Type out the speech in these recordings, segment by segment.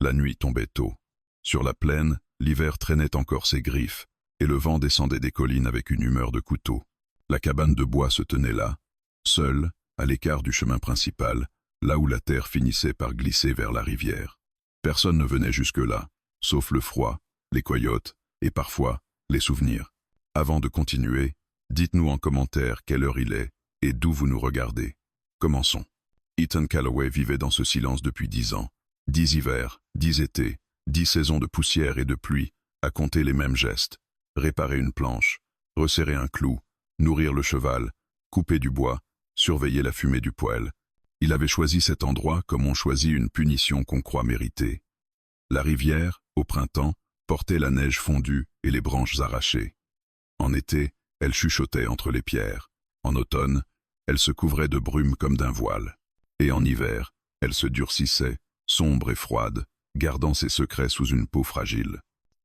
La nuit tombait tôt. Sur la plaine, l'hiver traînait encore ses griffes, et le vent descendait des collines avec une humeur de couteau. La cabane de bois se tenait là, seule, à l'écart du chemin principal, là où la terre finissait par glisser vers la rivière. Personne ne venait jusque-là, sauf le froid, les coyotes, et parfois, les souvenirs. Avant de continuer, dites-nous en commentaire quelle heure il est, et d'où vous nous regardez. Commençons. Ethan Calloway vivait dans ce silence depuis 10 ans. 10 hivers, 10 étés, 10 saisons de poussière et de pluie, à compter les mêmes gestes. Réparer une planche, resserrer un clou, nourrir le cheval, couper du bois, surveiller la fumée du poêle. Il avait choisi cet endroit comme on choisit une punition qu'on croit méritée. La rivière, au printemps, portait la neige fondue et les branches arrachées. En été, elle chuchotait entre les pierres. En automne, elle se couvrait de brume comme d'un voile. Et en hiver, elle se durcissait, sombre et froide, gardant ses secrets sous une peau fragile.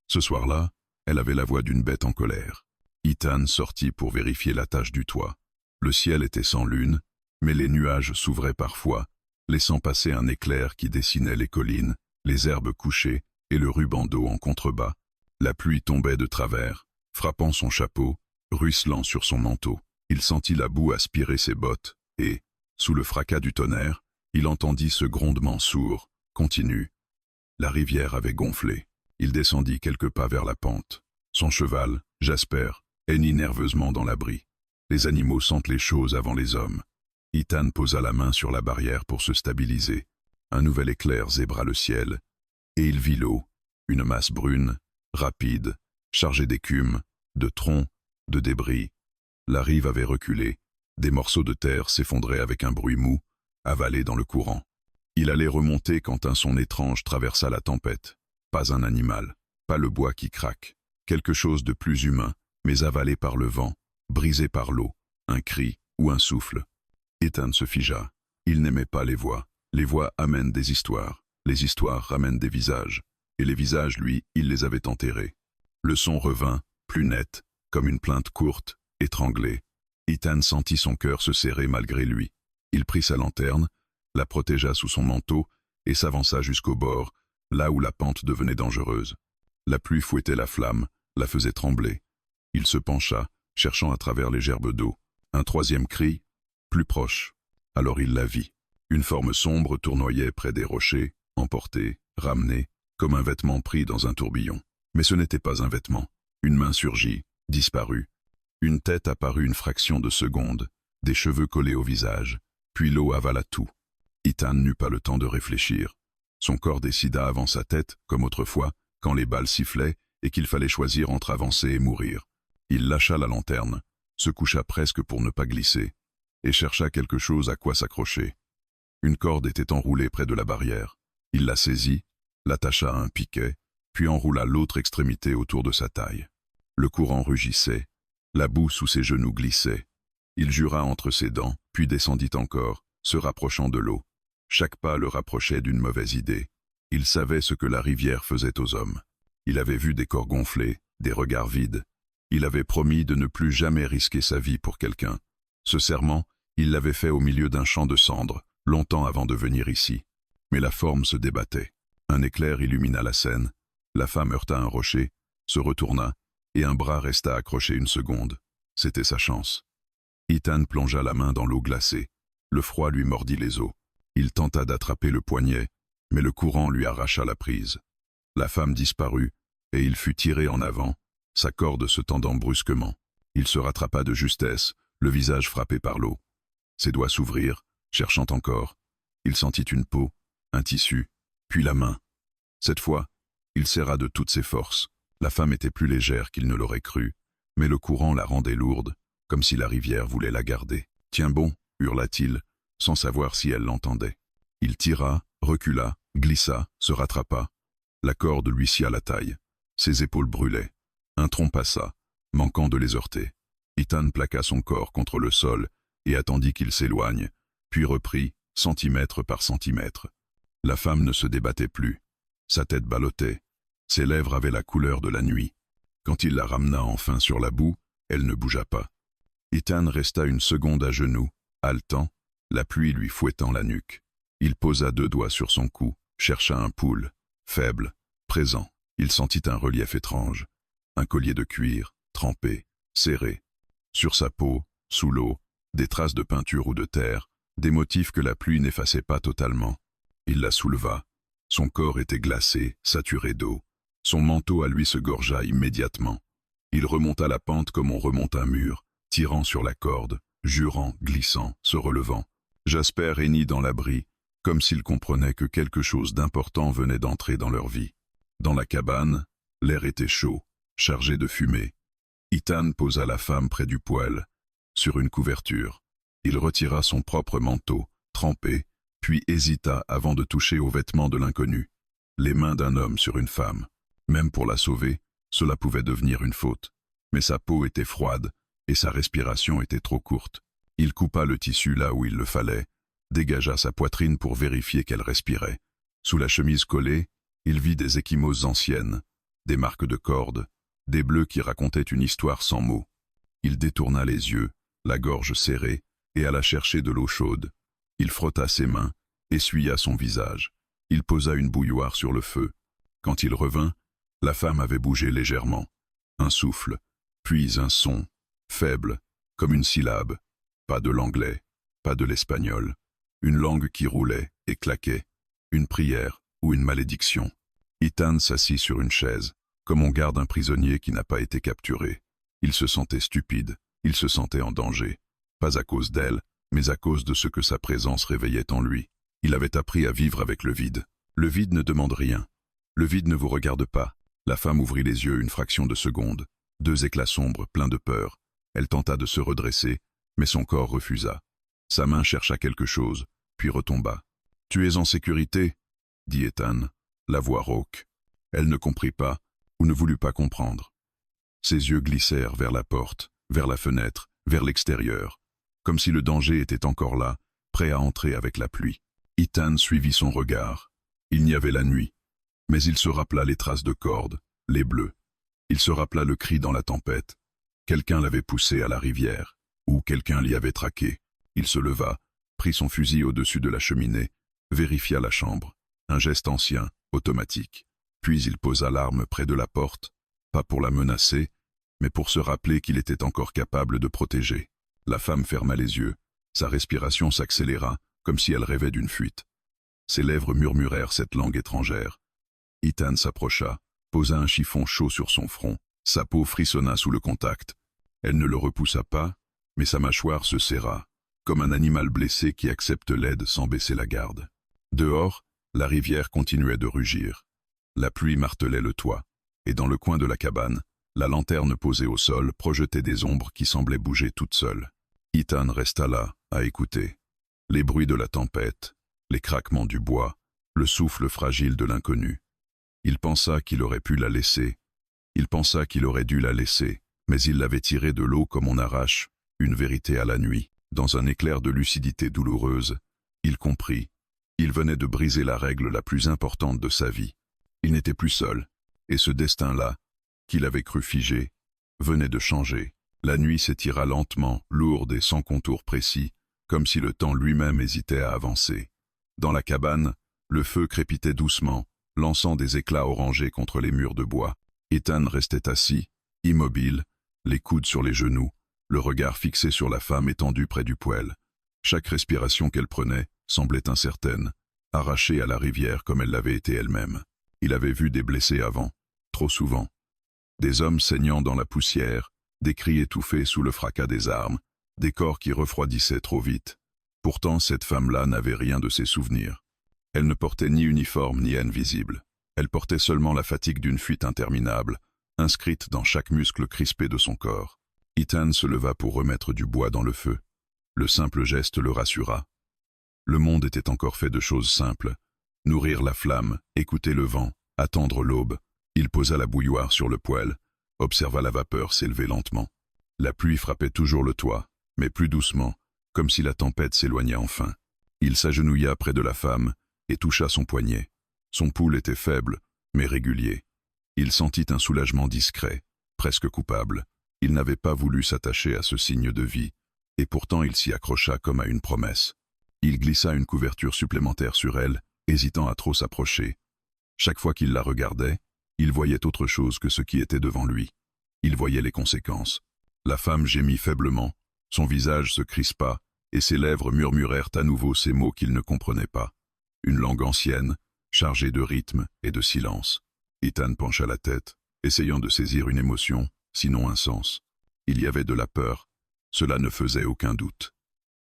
Ce soir-là, elle avait la voix d'une bête en colère. Ethan sortit pour vérifier la tache du toit. Le ciel était sans lune, mais les nuages s'ouvraient parfois, laissant passer un éclair qui dessinait les collines, les herbes couchées et le ruban d'eau en contrebas. La pluie tombait de travers, frappant son chapeau, ruisselant sur son manteau. Il sentit la boue aspirer ses bottes, et, sous le fracas du tonnerre, il entendit ce grondement sourd, continu. La rivière avait gonflé. Il descendit quelques pas vers la pente. Son cheval, Jasper, hennit nerveusement dans l'abri. Les animaux sentent les choses avant les hommes. Ethan posa la main sur la barrière pour se stabiliser. Un nouvel éclair zébra le ciel, et il vit l'eau, une masse brune, rapide, chargée d'écume, de troncs, de débris. La rive avait reculé, des morceaux de terre s'effondraient avec un bruit mou, avalés dans le courant. Il allait remonter quand un son étrange traversa la tempête. Pas un animal, pas le bois qui craque, quelque chose de plus humain, mais avalé par le vent, brisé par l'eau, un cri ou un souffle. Ethan se figea. Il n'aimait pas les voix. Les voix amènent des histoires, les histoires ramènent des visages, et les visages, lui, il les avait enterrés. Le son revint, plus net, comme une plainte courte, étranglée. Ethan sentit son cœur se serrer malgré lui. Il prit sa lanterne, la protégea sous son manteau et s'avança jusqu'au bord, là où la pente devenait dangereuse. La pluie fouettait la flamme, la faisait trembler. Il se pencha, cherchant à travers les gerbes d'eau. Un troisième cri, plus proche. Alors il la vit. Une forme sombre tournoyait près des rochers, emportée, ramenée, comme un vêtement pris dans un tourbillon. Mais ce n'était pas un vêtement. Une main surgit, disparut. Une tête apparut une fraction de seconde, des cheveux collés au visage, puis l'eau avala tout. Ethan n'eut pas le temps de réfléchir. Son corps décida avant sa tête, comme autrefois, quand les balles sifflaient et qu'il fallait choisir entre avancer et mourir. Il lâcha la lanterne, se coucha presque pour ne pas glisser, et chercha quelque chose à quoi s'accrocher. Une corde était enroulée près de la barrière. Il la saisit, l'attacha à un piquet, puis enroula l'autre extrémité autour de sa taille. Le courant rugissait, la boue sous ses genoux glissait. Il jura entre ses dents, puis descendit encore, se rapprochant de l'eau. Chaque pas le rapprochait d'une mauvaise idée. Il savait ce que la rivière faisait aux hommes. Il avait vu des corps gonflés, des regards vides. Il avait promis de ne plus jamais risquer sa vie pour quelqu'un. Ce serment, il l'avait fait au milieu d'un champ de cendres, longtemps avant de venir ici. Mais la forme se débattait. Un éclair illumina la scène. La femme heurta un rocher, se retourna, et un bras resta accroché une seconde. C'était sa chance. Ethan plongea la main dans l'eau glacée. Le froid lui mordit les os. Il tenta d'attraper le poignet, mais le courant lui arracha la prise. La femme disparut, et il fut tiré en avant, sa corde se tendant brusquement. Il se rattrapa de justesse, le visage frappé par l'eau. Ses doigts s'ouvrirent, cherchant encore. Il sentit une peau, un tissu, puis la main. Cette fois, il serra de toutes ses forces. La femme était plus légère qu'il ne l'aurait cru, mais le courant la rendait lourde, comme si la rivière voulait la garder. « Tiens bon !» hurla-t-il, sans savoir si elle l'entendait. Il tira, recula, glissa, se rattrapa. La corde lui scia la taille. Ses épaules brûlaient. Un tronc passa, manquant de les heurter. Ethan plaqua son corps contre le sol et attendit qu'il s'éloigne, puis reprit, centimètre par centimètre. La femme ne se débattait plus. Sa tête ballottait. Ses lèvres avaient la couleur de la nuit. Quand il la ramena enfin sur la boue, elle ne bougea pas. Ethan resta une seconde à genoux, haletant, la pluie lui fouettant la nuque. Il posa 2 doigts sur son cou, chercha un pouls. faible, présent. Il sentit un relief étrange. Un collier de cuir, trempé, serré. Sur sa peau, sous l'eau, des traces de peinture ou de terre, des motifs que la pluie n'effaçait pas totalement. Il la souleva. Son corps était glacé, saturé d'eau. Son manteau à lui se gorgea immédiatement. Il remonta la pente comme on remonte un mur, tirant sur la corde, jurant, glissant, se relevant. Jasper hennit dans l'abri, comme s'il comprenait que quelque chose d'important venait d'entrer dans leur vie. Dans la cabane, l'air était chaud, chargé de fumée. Ethan posa la femme près du poêle, sur une couverture. Il retira son propre manteau, trempé, puis hésita avant de toucher aux vêtements de l'inconnu. Les mains d'un homme sur une femme. Même pour la sauver, cela pouvait devenir une faute. Mais sa peau était froide, et sa respiration était trop courte. Il coupa le tissu là où il le fallait, dégagea sa poitrine pour vérifier qu'elle respirait. Sous la chemise collée, il vit des ecchymoses anciennes, des marques de cordes, des bleus qui racontaient une histoire sans mots. Il détourna les yeux, la gorge serrée, et alla chercher de l'eau chaude. Il frotta ses mains, essuya son visage. Il posa une bouilloire sur le feu. Quand il revint, la femme avait bougé légèrement. Un souffle, puis un son, faible, comme une syllabe. Pas de l'anglais, pas de l'espagnol. Une langue qui roulait et claquait. Une prière ou une malédiction. Ethan s'assit sur une chaise, comme on garde un prisonnier qui n'a pas été capturé. Il se sentait stupide, il se sentait en danger. Pas à cause d'elle, mais à cause de ce que sa présence réveillait en lui. Il avait appris à vivre avec le vide. Le vide ne demande rien. Le vide ne vous regarde pas. La femme ouvrit les yeux une fraction de seconde. 2 éclats sombres, pleins de peur. Elle tenta de se redresser, mais son corps refusa. Sa main chercha quelque chose, puis retomba. « Tu es en sécurité ?» dit Ethan, la voix rauque. Elle ne comprit pas, ou ne voulut pas comprendre. Ses yeux glissèrent vers la porte, vers la fenêtre, vers l'extérieur, comme si le danger était encore là, prêt à entrer avec la pluie. Ethan suivit son regard. Il n'y avait la nuit, mais il se rappela les traces de cordes, les bleus. Il se rappela le cri dans la tempête. Quelqu'un l'avait poussé à la rivière, ou quelqu'un l'y avait traqué. Il se leva, prit son fusil au-dessus de la cheminée, vérifia la chambre. Un geste ancien, automatique. Puis il posa l'arme près de la porte, pas pour la menacer, mais pour se rappeler qu'il était encore capable de protéger. La femme ferma les yeux. Sa respiration s'accéléra, comme si elle rêvait d'une fuite. Ses lèvres murmurèrent cette langue étrangère. Ethan s'approcha, posa un chiffon chaud sur son front. Sa peau frissonna sous le contact. Elle ne le repoussa pas, mais sa mâchoire se serra, comme un animal blessé qui accepte l'aide sans baisser la garde. Dehors, la rivière continuait de rugir. La pluie martelait le toit, et dans le coin de la cabane, la lanterne posée au sol projetait des ombres qui semblaient bouger toutes seules. Ethan resta là, à écouter. Les bruits de la tempête, les craquements du bois, le souffle fragile de l'inconnu. Il pensa qu'il aurait pu la laisser. Il pensa qu'il aurait dû la laisser, mais il l'avait tirée de l'eau comme on arrache une vérité à la nuit. Dans un éclair de lucidité douloureuse, il comprit. Il venait de briser la règle la plus importante de sa vie. Il n'était plus seul, et ce destin-là, qu'il avait cru figé, venait de changer. La nuit s'étira lentement, lourde et sans contour précis, comme si le temps lui-même hésitait à avancer. Dans la cabane, le feu crépitait doucement, lançant des éclats orangés contre les murs de bois. Ethan restait assis, immobile, les coudes sur les genoux, le regard fixé sur la femme étendue près du poêle. Chaque respiration qu'elle prenait semblait incertaine, arrachée à la rivière comme elle l'avait été elle-même. Il avait vu des blessés avant, trop souvent. Des hommes saignant dans la poussière, des cris étouffés sous le fracas des armes, des corps qui refroidissaient trop vite. Pourtant, cette femme-là n'avait rien de ses souvenirs. Elle ne portait ni uniforme ni haine visible. Elle portait seulement la fatigue d'une fuite interminable, inscrite dans chaque muscle crispé de son corps. Ethan se leva pour remettre du bois dans le feu. Le simple geste le rassura. Le monde était encore fait de choses simples. Nourrir la flamme, écouter le vent, attendre l'aube. Il posa la bouilloire sur le poêle, observa la vapeur s'élever lentement. La pluie frappait toujours le toit, mais plus doucement, comme si la tempête s'éloignait enfin. Il s'agenouilla près de la femme et toucha son poignet. Son pouls était faible, mais régulier. Il sentit un soulagement discret, presque coupable. Il n'avait pas voulu s'attacher à ce signe de vie, et pourtant il s'y accrocha comme à une promesse. Il glissa une couverture supplémentaire sur elle, hésitant à trop s'approcher. Chaque fois qu'il la regardait, il voyait autre chose que ce qui était devant lui. Il voyait les conséquences. La femme gémit faiblement, son visage se crispa, et ses lèvres murmurèrent à nouveau ces mots qu'il ne comprenait pas. Une langue ancienne, chargée de rythme et de silence. Ethan pencha la tête, essayant de saisir une émotion, sinon un sens. Il y avait de la peur, cela ne faisait aucun doute.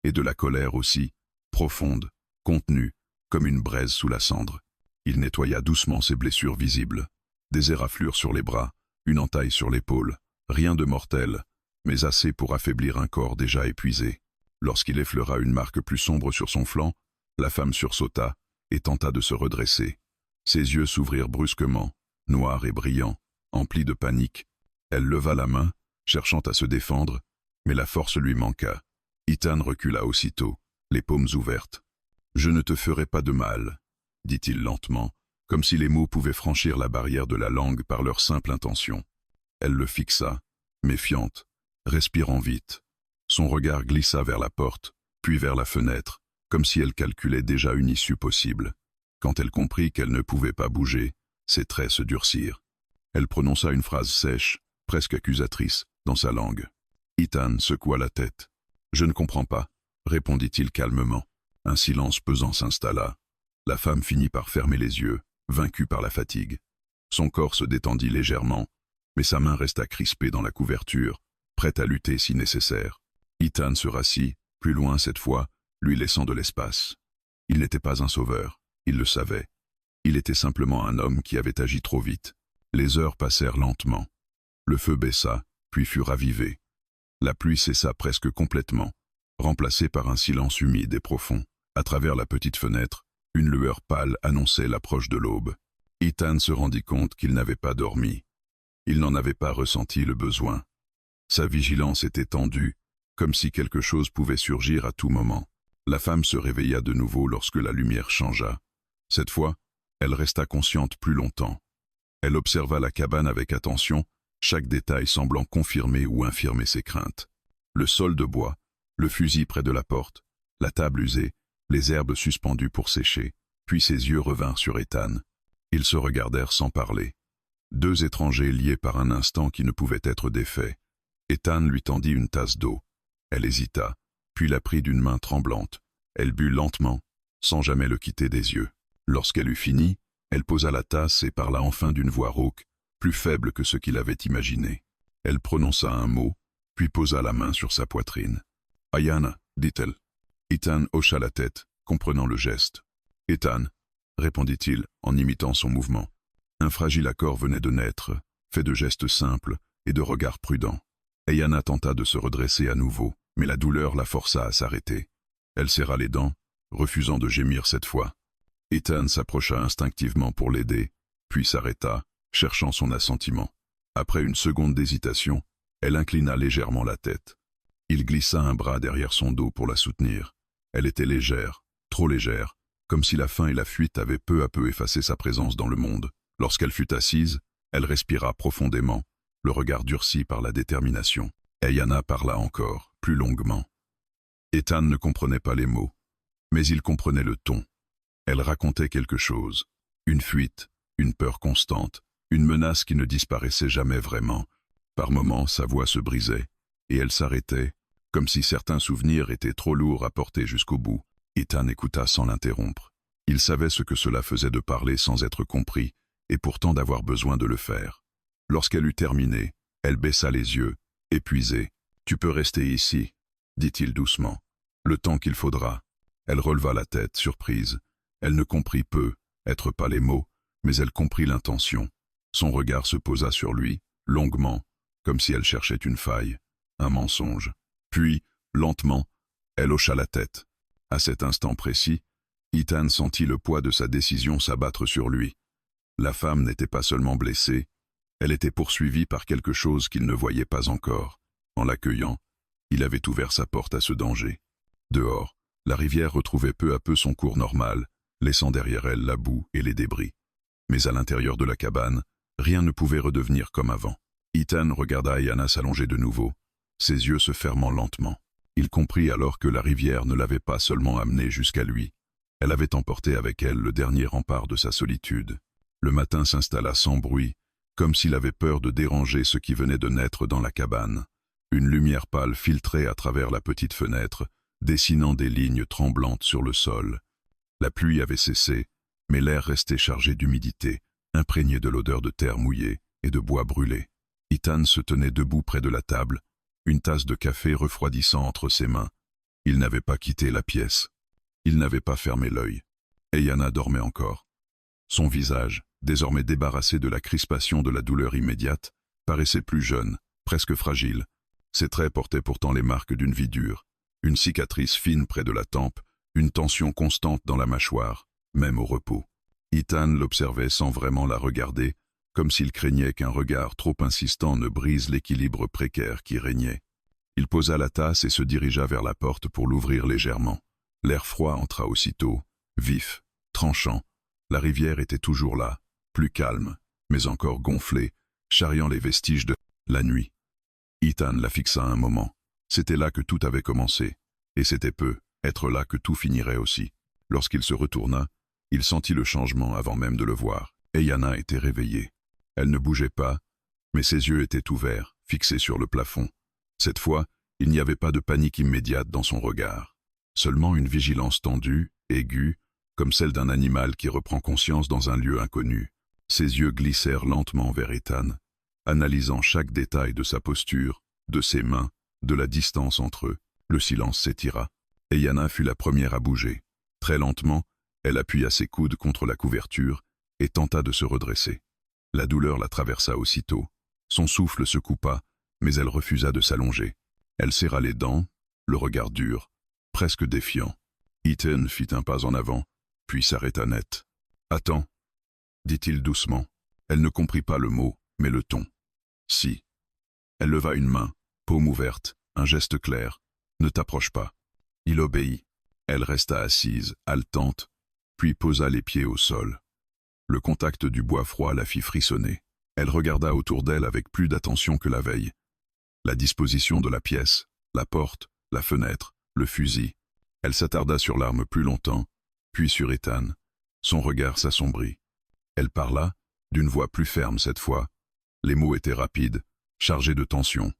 Et de la colère aussi, profonde, contenue, comme une braise sous la cendre. Il nettoya doucement ses blessures visibles. Des éraflures sur les bras, une entaille sur l'épaule, rien de mortel, mais assez pour affaiblir un corps déjà épuisé. Lorsqu'il effleura une marque plus sombre sur son flanc, la femme sursauta et tenta de se redresser. Ses yeux s'ouvrirent brusquement, noirs et brillants, emplis de panique. Elle leva la main, cherchant à se défendre, mais la force lui manqua. Ethan recula aussitôt, les paumes ouvertes. « Je ne te ferai pas de mal », dit-il lentement, comme si les mots pouvaient franchir la barrière de la langue par leur simple intention. Elle le fixa, méfiante, respirant vite. Son regard glissa vers la porte, puis vers la fenêtre, comme si elle calculait déjà une issue possible. Quand elle comprit qu'elle ne pouvait pas bouger, ses traits se durcirent. Elle prononça une phrase sèche, presque accusatrice, dans sa langue. Ethan secoua la tête. « Je ne comprends pas », répondit-il calmement. Un silence pesant s'installa. La femme finit par fermer les yeux, vaincue par la fatigue. Son corps se détendit légèrement, mais sa main resta crispée dans la couverture, prête à lutter si nécessaire. Ethan se rassit, plus loin cette fois, lui laissant de l'espace. Il n'était pas un sauveur, il le savait. Il était simplement un homme qui avait agi trop vite. Les heures passèrent lentement. Le feu baissa, puis fut ravivé. La pluie cessa presque complètement, remplacée par un silence humide et profond. À travers la petite fenêtre, une lueur pâle annonçait l'approche de l'aube. Ethan se rendit compte qu'il n'avait pas dormi. Il n'en avait pas ressenti le besoin. Sa vigilance était tendue, comme si quelque chose pouvait surgir à tout moment. La femme se réveilla de nouveau lorsque la lumière changea. Cette fois, elle resta consciente plus longtemps. Elle observa la cabane avec attention, chaque détail semblant confirmer ou infirmer ses craintes. Le sol de bois, le fusil près de la porte, la table usée, les herbes suspendues pour sécher, puis ses yeux revinrent sur Ethan. Ils se regardèrent sans parler. Deux étrangers liés par un instant qui ne pouvait être défait. Ethan lui tendit une tasse d'eau. Elle hésita, puis la prit d'une main tremblante. Elle but lentement, sans jamais le quitter des yeux. Lorsqu'elle eut fini, elle posa la tasse et parla enfin d'une voix rauque, plus faible que ce qu'il avait imaginé. Elle prononça un mot, puis posa la main sur sa poitrine. « Ayana », dit-elle. Ethan hocha la tête, comprenant le geste. « Ethan », répondit-il en imitant son mouvement. Un fragile accord venait de naître, fait de gestes simples et de regards prudents. Ayana tenta de se redresser à nouveau, mais la douleur la força à s'arrêter. Elle serra les dents, refusant de gémir cette fois. Ethan s'approcha instinctivement pour l'aider, puis s'arrêta, cherchant son assentiment. Après une seconde d'hésitation, elle inclina légèrement la tête. Il glissa un bras derrière son dos pour la soutenir. Elle était légère, trop légère, comme si la faim et la fuite avaient peu à peu effacé sa présence dans le monde. Lorsqu'elle fut assise, elle respira profondément, le regard durci par la détermination. Ayana parla encore, plus longuement. Ethan ne comprenait pas les mots, mais il comprenait le ton. Elle racontait quelque chose, une fuite, une peur constante, une menace qui ne disparaissait jamais vraiment. Par moments, sa voix se brisait, et elle s'arrêtait, comme si certains souvenirs étaient trop lourds à porter jusqu'au bout. Ethan écouta sans l'interrompre. Il savait ce que cela faisait de parler sans être compris, et pourtant d'avoir besoin de le faire. Lorsqu'elle eut terminé, elle baissa les yeux, épuisée. « Tu peux rester ici », dit-il doucement. « Le temps qu'il faudra. » Elle releva la tête, surprise. Elle ne comprit peu, être pas les mots, mais elle comprit l'intention. Son regard se posa sur lui, longuement, comme si elle cherchait une faille, un mensonge. Puis, lentement, elle hocha la tête. À cet instant précis, Ethan sentit le poids de sa décision s'abattre sur lui. La femme n'était pas seulement blessée, elle était poursuivie par quelque chose qu'il ne voyait pas encore. En l'accueillant, il avait ouvert sa porte à ce danger. Dehors, la rivière retrouvait peu à peu son cours normal, laissant derrière elle la boue et les débris. Mais à l'intérieur de la cabane, rien ne pouvait redevenir comme avant. Ethan regarda Ayana s'allonger de nouveau, ses yeux se fermant lentement. Il comprit alors que la rivière ne l'avait pas seulement amené jusqu'à lui. Elle avait emporté avec elle le dernier rempart de sa solitude. Le matin s'installa sans bruit, comme s'il avait peur de déranger ce qui venait de naître dans la cabane. Une lumière pâle filtrait à travers la petite fenêtre, dessinant des lignes tremblantes sur le sol. La pluie avait cessé, mais l'air restait chargé d'humidité, imprégné de l'odeur de terre mouillée et de bois brûlé. Ethan se tenait debout près de la table, une tasse de café refroidissant entre ses mains. Il n'avait pas quitté la pièce. Il n'avait pas fermé l'œil. Eyanna dormait encore. Son visage, désormais débarrassé de la crispation de la douleur immédiate, paraissait plus jeune, presque fragile. Ses traits portaient pourtant les marques d'une vie dure, une cicatrice fine près de la tempe, une tension constante dans la mâchoire, même au repos. Ethan l'observait sans vraiment la regarder, comme s'il craignait qu'un regard trop insistant ne brise l'équilibre précaire qui régnait. Il posa la tasse et se dirigea vers la porte pour l'ouvrir légèrement. L'air froid entra aussitôt, vif, tranchant. La rivière était toujours là, plus calme, mais encore gonflée, charriant les vestiges de la nuit. Ethan la fixa un moment. C'était là que tout avait commencé, et c'était peu, être là que tout finirait aussi. Lorsqu'il se retourna, il sentit le changement avant même de le voir. Eyanna était réveillée. Elle ne bougeait pas, mais ses yeux étaient ouverts, fixés sur le plafond. Cette fois, il n'y avait pas de panique immédiate dans son regard. Seulement une vigilance tendue, aiguë, comme celle d'un animal qui reprend conscience dans un lieu inconnu. Ses yeux glissèrent lentement vers Ethan, analysant chaque détail de sa posture, de ses mains, de la distance entre eux. Le silence s'étira. Eyanna fut la première à bouger. Très lentement, elle appuya ses coudes contre la couverture et tenta de se redresser. La douleur la traversa aussitôt. Son souffle se coupa, mais elle refusa de s'allonger. Elle serra les dents, le regard dur, presque défiant. Ethan fit un pas en avant, puis s'arrêta net. « Attends » dit-il doucement. Elle ne comprit pas le mot, mais le ton. « Si. » Elle leva une main, paume ouverte, un geste clair. « Ne t'approche pas. » Il obéit. Elle resta assise, haletante, puis posa les pieds au sol. Le contact du bois froid la fit frissonner. Elle regarda autour d'elle avec plus d'attention que la veille. La disposition de la pièce, la porte, la fenêtre, le fusil. Elle s'attarda sur l'arme plus longtemps, puis sur Ethan. Son regard s'assombrit. Elle parla, d'une voix plus ferme cette fois. Les mots étaient rapides, chargés de tension.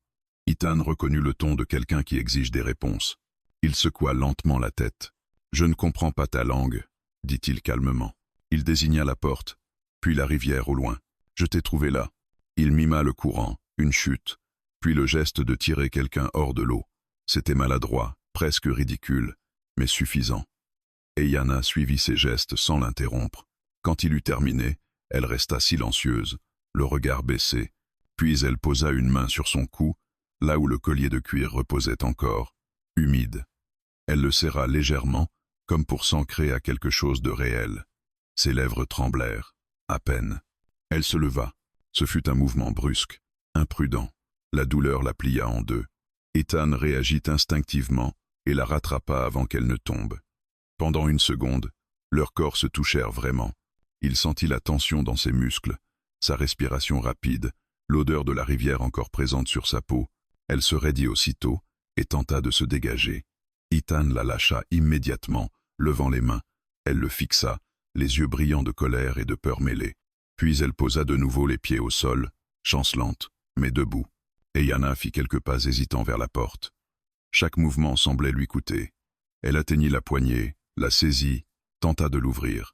Ethan reconnut le ton de quelqu'un qui exige des réponses. Il secoua lentement la tête. « Je ne comprends pas ta langue », dit-il calmement. Il désigna la porte, puis la rivière au loin. « Je t'ai trouvé là. » Il mima le courant, une chute, puis le geste de tirer quelqu'un hors de l'eau. C'était maladroit, presque ridicule, mais suffisant. Eyanna suivit ses gestes sans l'interrompre. Quand il eut terminé, elle resta silencieuse, le regard baissé, puis elle posa une main sur son cou, là où le collier de cuir reposait encore, humide. Elle le serra légèrement, comme pour s'ancrer à quelque chose de réel. Ses lèvres tremblèrent, à peine. Elle se leva. Ce fut un mouvement brusque, imprudent. La douleur la plia en deux. Ethan réagit instinctivement et la rattrapa avant qu'elle ne tombe. Pendant une seconde, leurs corps se touchèrent vraiment. Il sentit la tension dans ses muscles, sa respiration rapide, l'odeur de la rivière encore présente sur sa peau. Elle se raidit aussitôt et tenta de se dégager. Ethan la lâcha immédiatement, levant les mains. Elle le fixa, les yeux brillants de colère et de peur mêlée. Puis elle posa de nouveau les pieds au sol, chancelante, mais debout. Eyanna fit quelques pas hésitants vers la porte. Chaque mouvement semblait lui coûter. Elle atteignit la poignée, la saisit, tenta de l'ouvrir.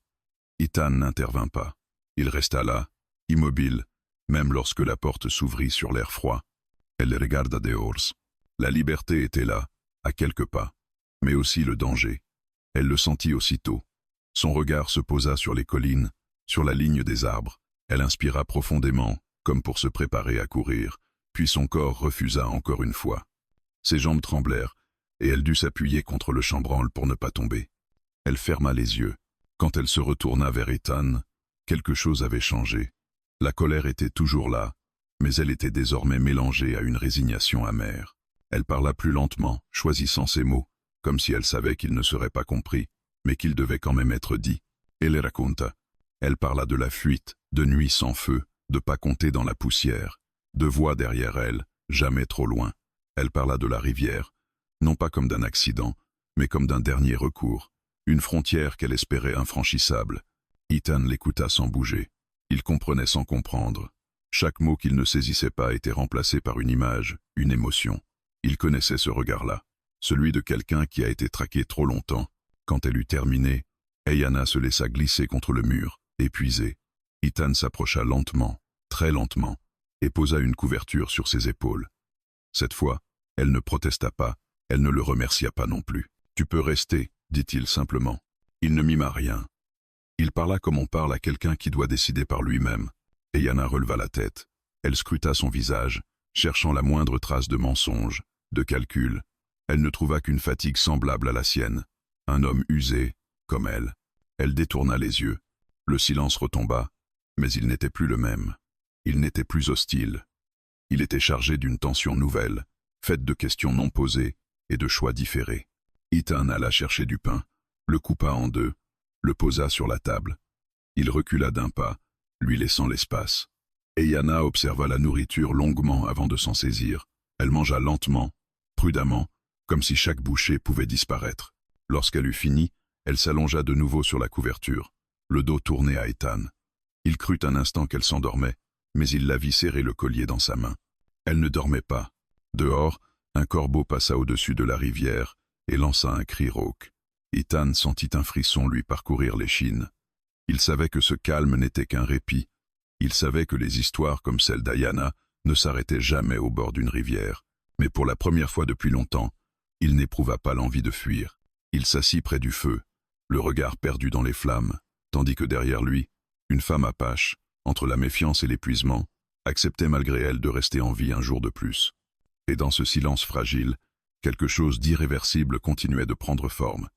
Ethan n'intervint pas. Il resta là, immobile, même lorsque la porte s'ouvrit sur l'air froid. Elle regarda dehors. La liberté était là, à quelques pas, mais aussi le danger. Elle le sentit aussitôt. Son regard se posa sur les collines, sur la ligne des arbres. Elle inspira profondément, comme pour se préparer à courir, puis son corps refusa encore une fois. Ses jambes tremblèrent, et elle dut s'appuyer contre le chambranle pour ne pas tomber. Elle ferma les yeux. Quand elle se retourna vers Ethan, quelque chose avait changé. La colère était toujours là, mais elle était désormais mélangée à une résignation amère. Elle parla plus lentement, choisissant ses mots, comme si elle savait qu'ils ne seraient pas compris, mais qu'ils devaient quand même être dits. Elle raconta. Elle parla de la fuite, de nuits sans feu, de pas compter dans la poussière, de voix derrière elle, jamais trop loin. Elle parla de la rivière, non pas comme d'un accident, mais comme d'un dernier recours, une frontière qu'elle espérait infranchissable. Ethan l'écouta sans bouger. Il comprenait sans comprendre. Chaque mot qu'il ne saisissait pas était remplacé par une image, une émotion. Il connaissait ce regard-là, celui de quelqu'un qui a été traqué trop longtemps. Quand elle eut terminé, Ayana se laissa glisser contre le mur, épuisée. Ethan s'approcha lentement, très lentement, et posa une couverture sur ses épaules. Cette fois, elle ne protesta pas, elle ne le remercia pas non plus. « Tu peux rester », dit-il simplement. Il ne mima rien. Il parla comme on parle à quelqu'un qui doit décider par lui-même. Ayana releva la tête. Elle scruta son visage, cherchant la moindre trace de mensonge, de calcul. Elle ne trouva qu'une fatigue semblable à la sienne. Un homme usé, comme elle. Elle détourna les yeux. Le silence retomba, mais il n'était plus le même. Il n'était plus hostile. Il était chargé d'une tension nouvelle, faite de questions non posées et de choix différés. Ethan alla chercher du pain, le coupa en deux, le posa sur la table. Il recula d'un pas, lui laissant l'espace. Ayana observa la nourriture longuement avant de s'en saisir. Elle mangea lentement, prudemment, comme si chaque bouchée pouvait disparaître. Lorsqu'elle eut fini, elle s'allongea de nouveau sur la couverture, le dos tourné à Ethan. Il crut un instant qu'elle s'endormait, mais il la vit serrer le collier dans sa main. Elle ne dormait pas. Dehors, un corbeau passa au-dessus de la rivière et lança un cri rauque. Ethan sentit un frisson lui parcourir l'échine. Il savait que ce calme n'était qu'un répit. Il savait que les histoires comme celle d'Ayana ne s'arrêtaient jamais au bord d'une rivière. Mais pour la première fois depuis longtemps, il n'éprouva pas l'envie de fuir. Il s'assit près du feu, le regard perdu dans les flammes, tandis que derrière lui, une femme apache, entre la méfiance et l'épuisement, acceptait malgré elle de rester en vie un jour de plus. Et dans ce silence fragile, quelque chose d'irréversible continuait de prendre forme.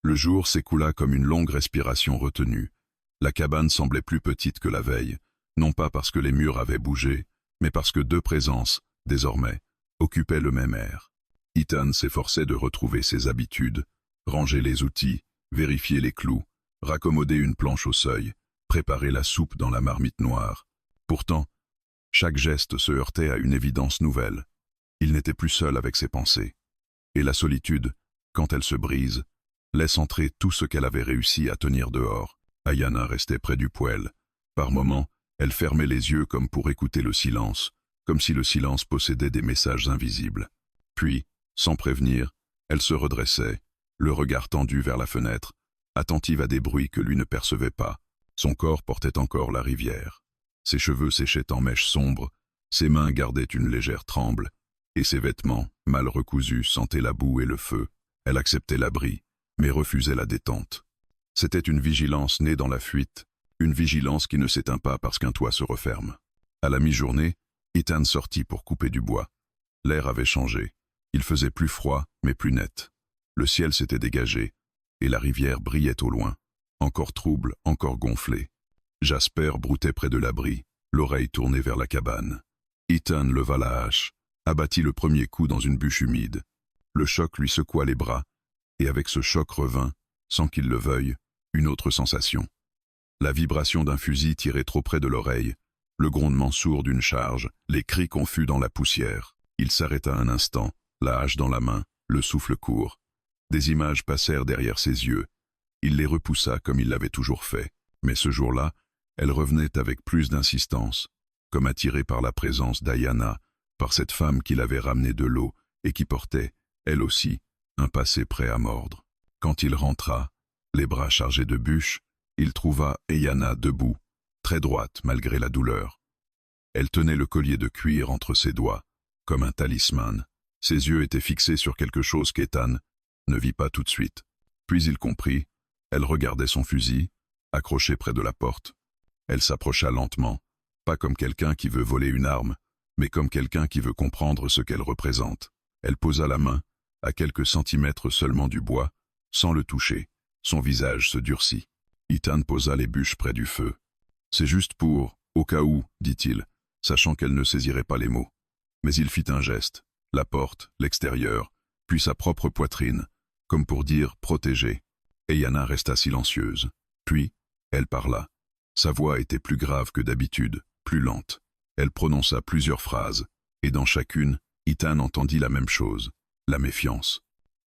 Le jour s'écoula comme une longue respiration retenue. La cabane semblait plus petite que la veille, non pas parce que les murs avaient bougé, mais parce que deux présences, désormais, occupaient le même air. Ethan s'efforçait de retrouver ses habitudes, ranger les outils, vérifier les clous, raccommoder une planche au seuil, préparer la soupe dans la marmite noire. Pourtant, chaque geste se heurtait à une évidence nouvelle. Il n'était plus seul avec ses pensées. Et la solitude, quand elle se brise, laisse entrer tout ce qu'elle avait réussi à tenir dehors. Ayana restait près du poêle. Par moments, elle fermait les yeux comme pour écouter le silence, comme si le silence possédait des messages invisibles. Puis, sans prévenir, elle se redressait, le regard tendu vers la fenêtre, attentive à des bruits que lui ne percevait pas. Son corps portait encore la rivière. Ses cheveux séchaient en mèches sombres, ses mains gardaient une légère tremble, et ses vêtements, mal recousus, sentaient la boue et le feu. Elle acceptait l'abri, mais refusait la détente. C'était une vigilance née dans la fuite, une vigilance qui ne s'éteint pas parce qu'un toit se referme. À la mi-journée, Ethan sortit pour couper du bois. L'air avait changé. Il faisait plus froid, mais plus net. Le ciel s'était dégagé, et la rivière brillait au loin, encore trouble, encore gonflée. Jasper broutait près de l'abri, l'oreille tournée vers la cabane. Ethan leva la hache, abattit le premier coup dans une bûche humide. Le choc lui secoua les bras, et avec ce choc revint, sans qu'il le veuille, une autre sensation. La vibration d'un fusil tiré trop près de l'oreille, le grondement sourd d'une charge, les cris confus dans la poussière. Il s'arrêta un instant, la hache dans la main, le souffle court. Des images passèrent derrière ses yeux. Il les repoussa comme il l'avait toujours fait, mais ce jour-là, elles revenaient avec plus d'insistance, comme attirées par la présence d'Ayana, par cette femme qui l'avait ramené de l'eau et qui portait, elle aussi, un passé prêt à mordre. Quand il rentra, les bras chargés de bûches, il trouva Ayana debout, très droite malgré la douleur. Elle tenait le collier de cuir entre ses doigts, comme un talisman. Ses yeux étaient fixés sur quelque chose qu'Ethan ne vit pas tout de suite. Puis il comprit, elle regardait son fusil, accroché près de la porte. Elle s'approcha lentement, pas comme quelqu'un qui veut voler une arme, mais comme quelqu'un qui veut comprendre ce qu'elle représente. Elle posa la main, à quelques centimètres seulement du bois, sans le toucher. Son visage se durcit. Ethan posa les bûches près du feu. « C'est juste pour, au cas où, dit-il, sachant qu'elle ne saisirait pas les mots. » Mais il fit un geste, la porte, l'extérieur, puis sa propre poitrine, comme pour dire « protégée ». Ayana resta silencieuse. Puis, elle parla. Sa voix était plus grave que d'habitude, plus lente. Elle prononça plusieurs phrases, et dans chacune, Ethan entendit la même chose, la méfiance.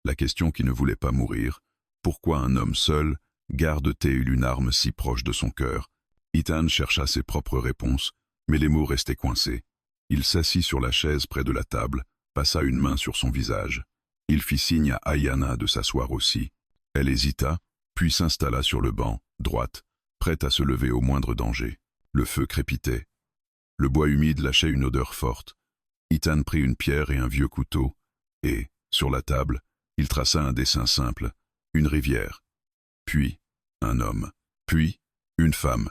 La question qui ne voulait pas mourir, pourquoi un homme seul garde-t-il une arme si proche de son cœur? Ethan chercha ses propres réponses, mais les mots restaient coincés. Il s'assit sur la chaise près de la table, passa une main sur son visage. Il fit signe à Ayanna de s'asseoir aussi. Elle hésita, puis s'installa sur le banc, droite, prête à se lever au moindre danger. Le feu crépitait. Le bois humide lâchait une odeur forte. Ethan prit une pierre et un vieux couteau, et, sur la table, il traça un dessin simple, une rivière, puis un homme, puis une femme.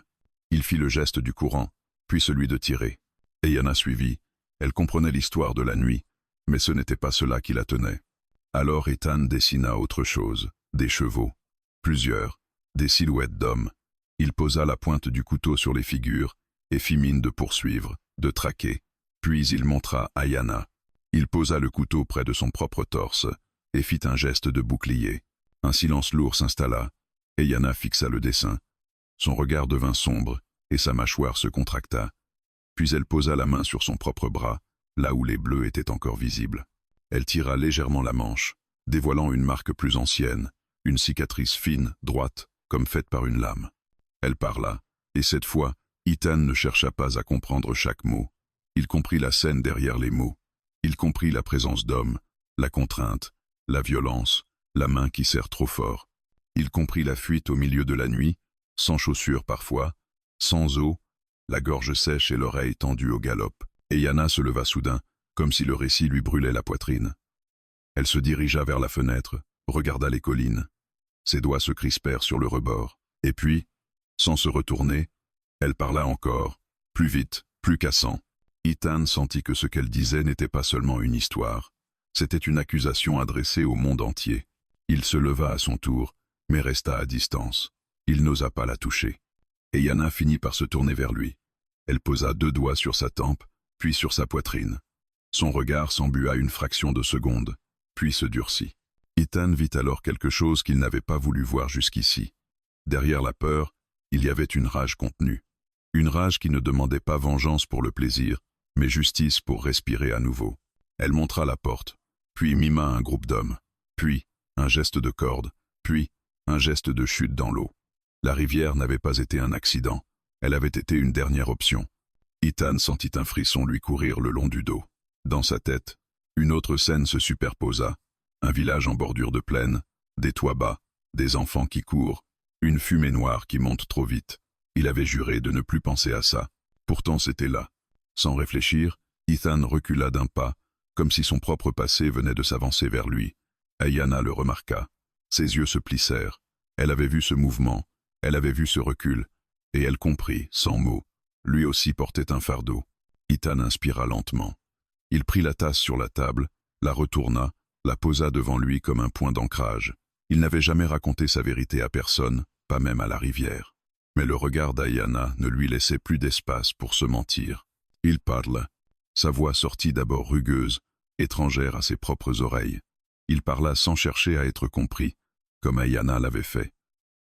Il fit le geste du courant, puis celui de tirer. Ayanna suivit. Elle comprenait l'histoire de la nuit, mais ce n'était pas cela qui la tenait. Alors Ethan dessina autre chose, des chevaux, plusieurs, des silhouettes d'hommes. Il posa la pointe du couteau sur les figures et fit mine de poursuivre, de traquer. Puis il montra Ayanna. Il posa le couteau près de son propre torse et fit un geste de bouclier. Un silence lourd s'installa. Ayanna fixa le dessin. Son regard devint sombre et sa mâchoire se contracta. Puis elle posa la main sur son propre bras, là où les bleus étaient encore visibles. Elle tira légèrement la manche, dévoilant une marque plus ancienne, une cicatrice fine, droite, comme faite par une lame. Elle parla, et cette fois, Ethan ne chercha pas à comprendre chaque mot. Il comprit la scène derrière les mots. Il comprit la présence d'hommes, la contrainte, la violence, la main qui serre trop fort. Il comprit la fuite au milieu de la nuit, sans chaussures parfois, sans eau, la gorge sèche et l'oreille tendue au galop. Ayanna se leva soudain, comme si le récit lui brûlait la poitrine. Elle se dirigea vers la fenêtre, regarda les collines. Ses doigts se crispèrent sur le rebord. Et puis, sans se retourner, elle parla encore, plus vite, plus cassant. Ethan sentit que ce qu'elle disait n'était pas seulement une histoire. C'était une accusation adressée au monde entier. Il se leva à son tour, mais resta à distance. Il n'osa pas la toucher. Ayanna finit par se tourner vers lui. Elle posa 2 doigts sur sa tempe, puis sur sa poitrine. Son regard s'embua une fraction de seconde, puis se durcit. Ethan vit alors quelque chose qu'il n'avait pas voulu voir jusqu'ici. Derrière la peur, il y avait une rage contenue. Une rage qui ne demandait pas vengeance pour le plaisir, mais justice pour respirer à nouveau. Elle montra la porte, puis mima un groupe d'hommes, puis un geste de corde, puis un geste de chute dans l'eau. La rivière n'avait pas été un accident, elle avait été une dernière option. Ethan sentit un frisson lui courir le long du dos. Dans sa tête, une autre scène se superposa. Un village en bordure de plaine, des toits bas, des enfants qui courent, une fumée noire qui monte trop vite. Il avait juré de ne plus penser à ça. Pourtant c'était là. Sans réfléchir, Ethan recula d'un pas, comme si son propre passé venait de s'avancer vers lui. Ayanna le remarqua. Ses yeux se plissèrent. Elle avait vu ce mouvement, elle avait vu ce recul, et elle comprit, sans mots. Lui aussi portait un fardeau. Ethan inspira lentement. Il prit la tasse sur la table, la retourna, la posa devant lui comme un point d'ancrage. Il n'avait jamais raconté sa vérité à personne, pas même à la rivière. Mais le regard d'Ayanna ne lui laissait plus d'espace pour se mentir. Il parla. Sa voix sortit d'abord rugueuse, étrangère à ses propres oreilles. Il parla sans chercher à être compris, comme Ayanna l'avait fait.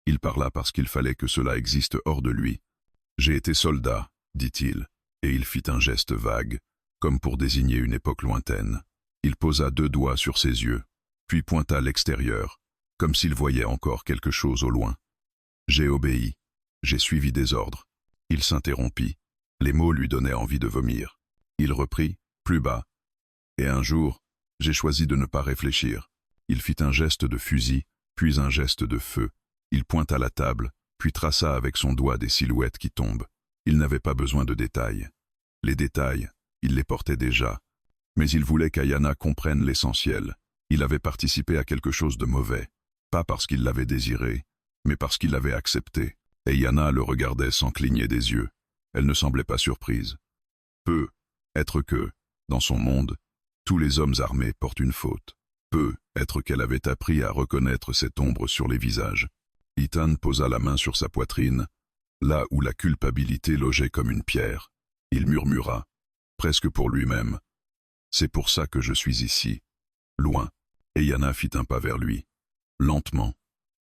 Il parla parce qu'il fallait que cela existe hors de lui. « J'ai été soldat », dit-il, et il fit un geste vague, comme pour désigner une époque lointaine. Il posa 2 doigts sur ses yeux, puis pointa à l'extérieur, comme s'il voyait encore quelque chose au loin. « J'ai obéi. J'ai suivi des ordres. » Il s'interrompit. Les mots lui donnaient envie de vomir. Il reprit, plus bas. « Et un jour, j'ai choisi de ne pas réfléchir. » Il fit un geste de fusil, puis un geste de feu. Il pointa la table, puis traça avec son doigt des silhouettes qui tombent. Il n'avait pas besoin de détails. Les détails, il les portait déjà. Mais il voulait qu'Ayanna comprenne l'essentiel. Il avait participé à quelque chose de mauvais, pas parce qu'il l'avait désiré, mais parce qu'il l'avait accepté. Ayanna le regardait sans cligner des yeux. Elle ne semblait pas surprise. Peut être que, dans son monde, tous les hommes armés portent une faute. Peut être qu'elle avait appris à reconnaître cette ombre sur les visages. Ethan posa la main sur sa poitrine, là où la culpabilité logeait comme une pierre. Il murmura, presque pour lui-même. « C'est pour ça que je suis ici. » Loin. Ayanna fit un pas vers lui. Lentement.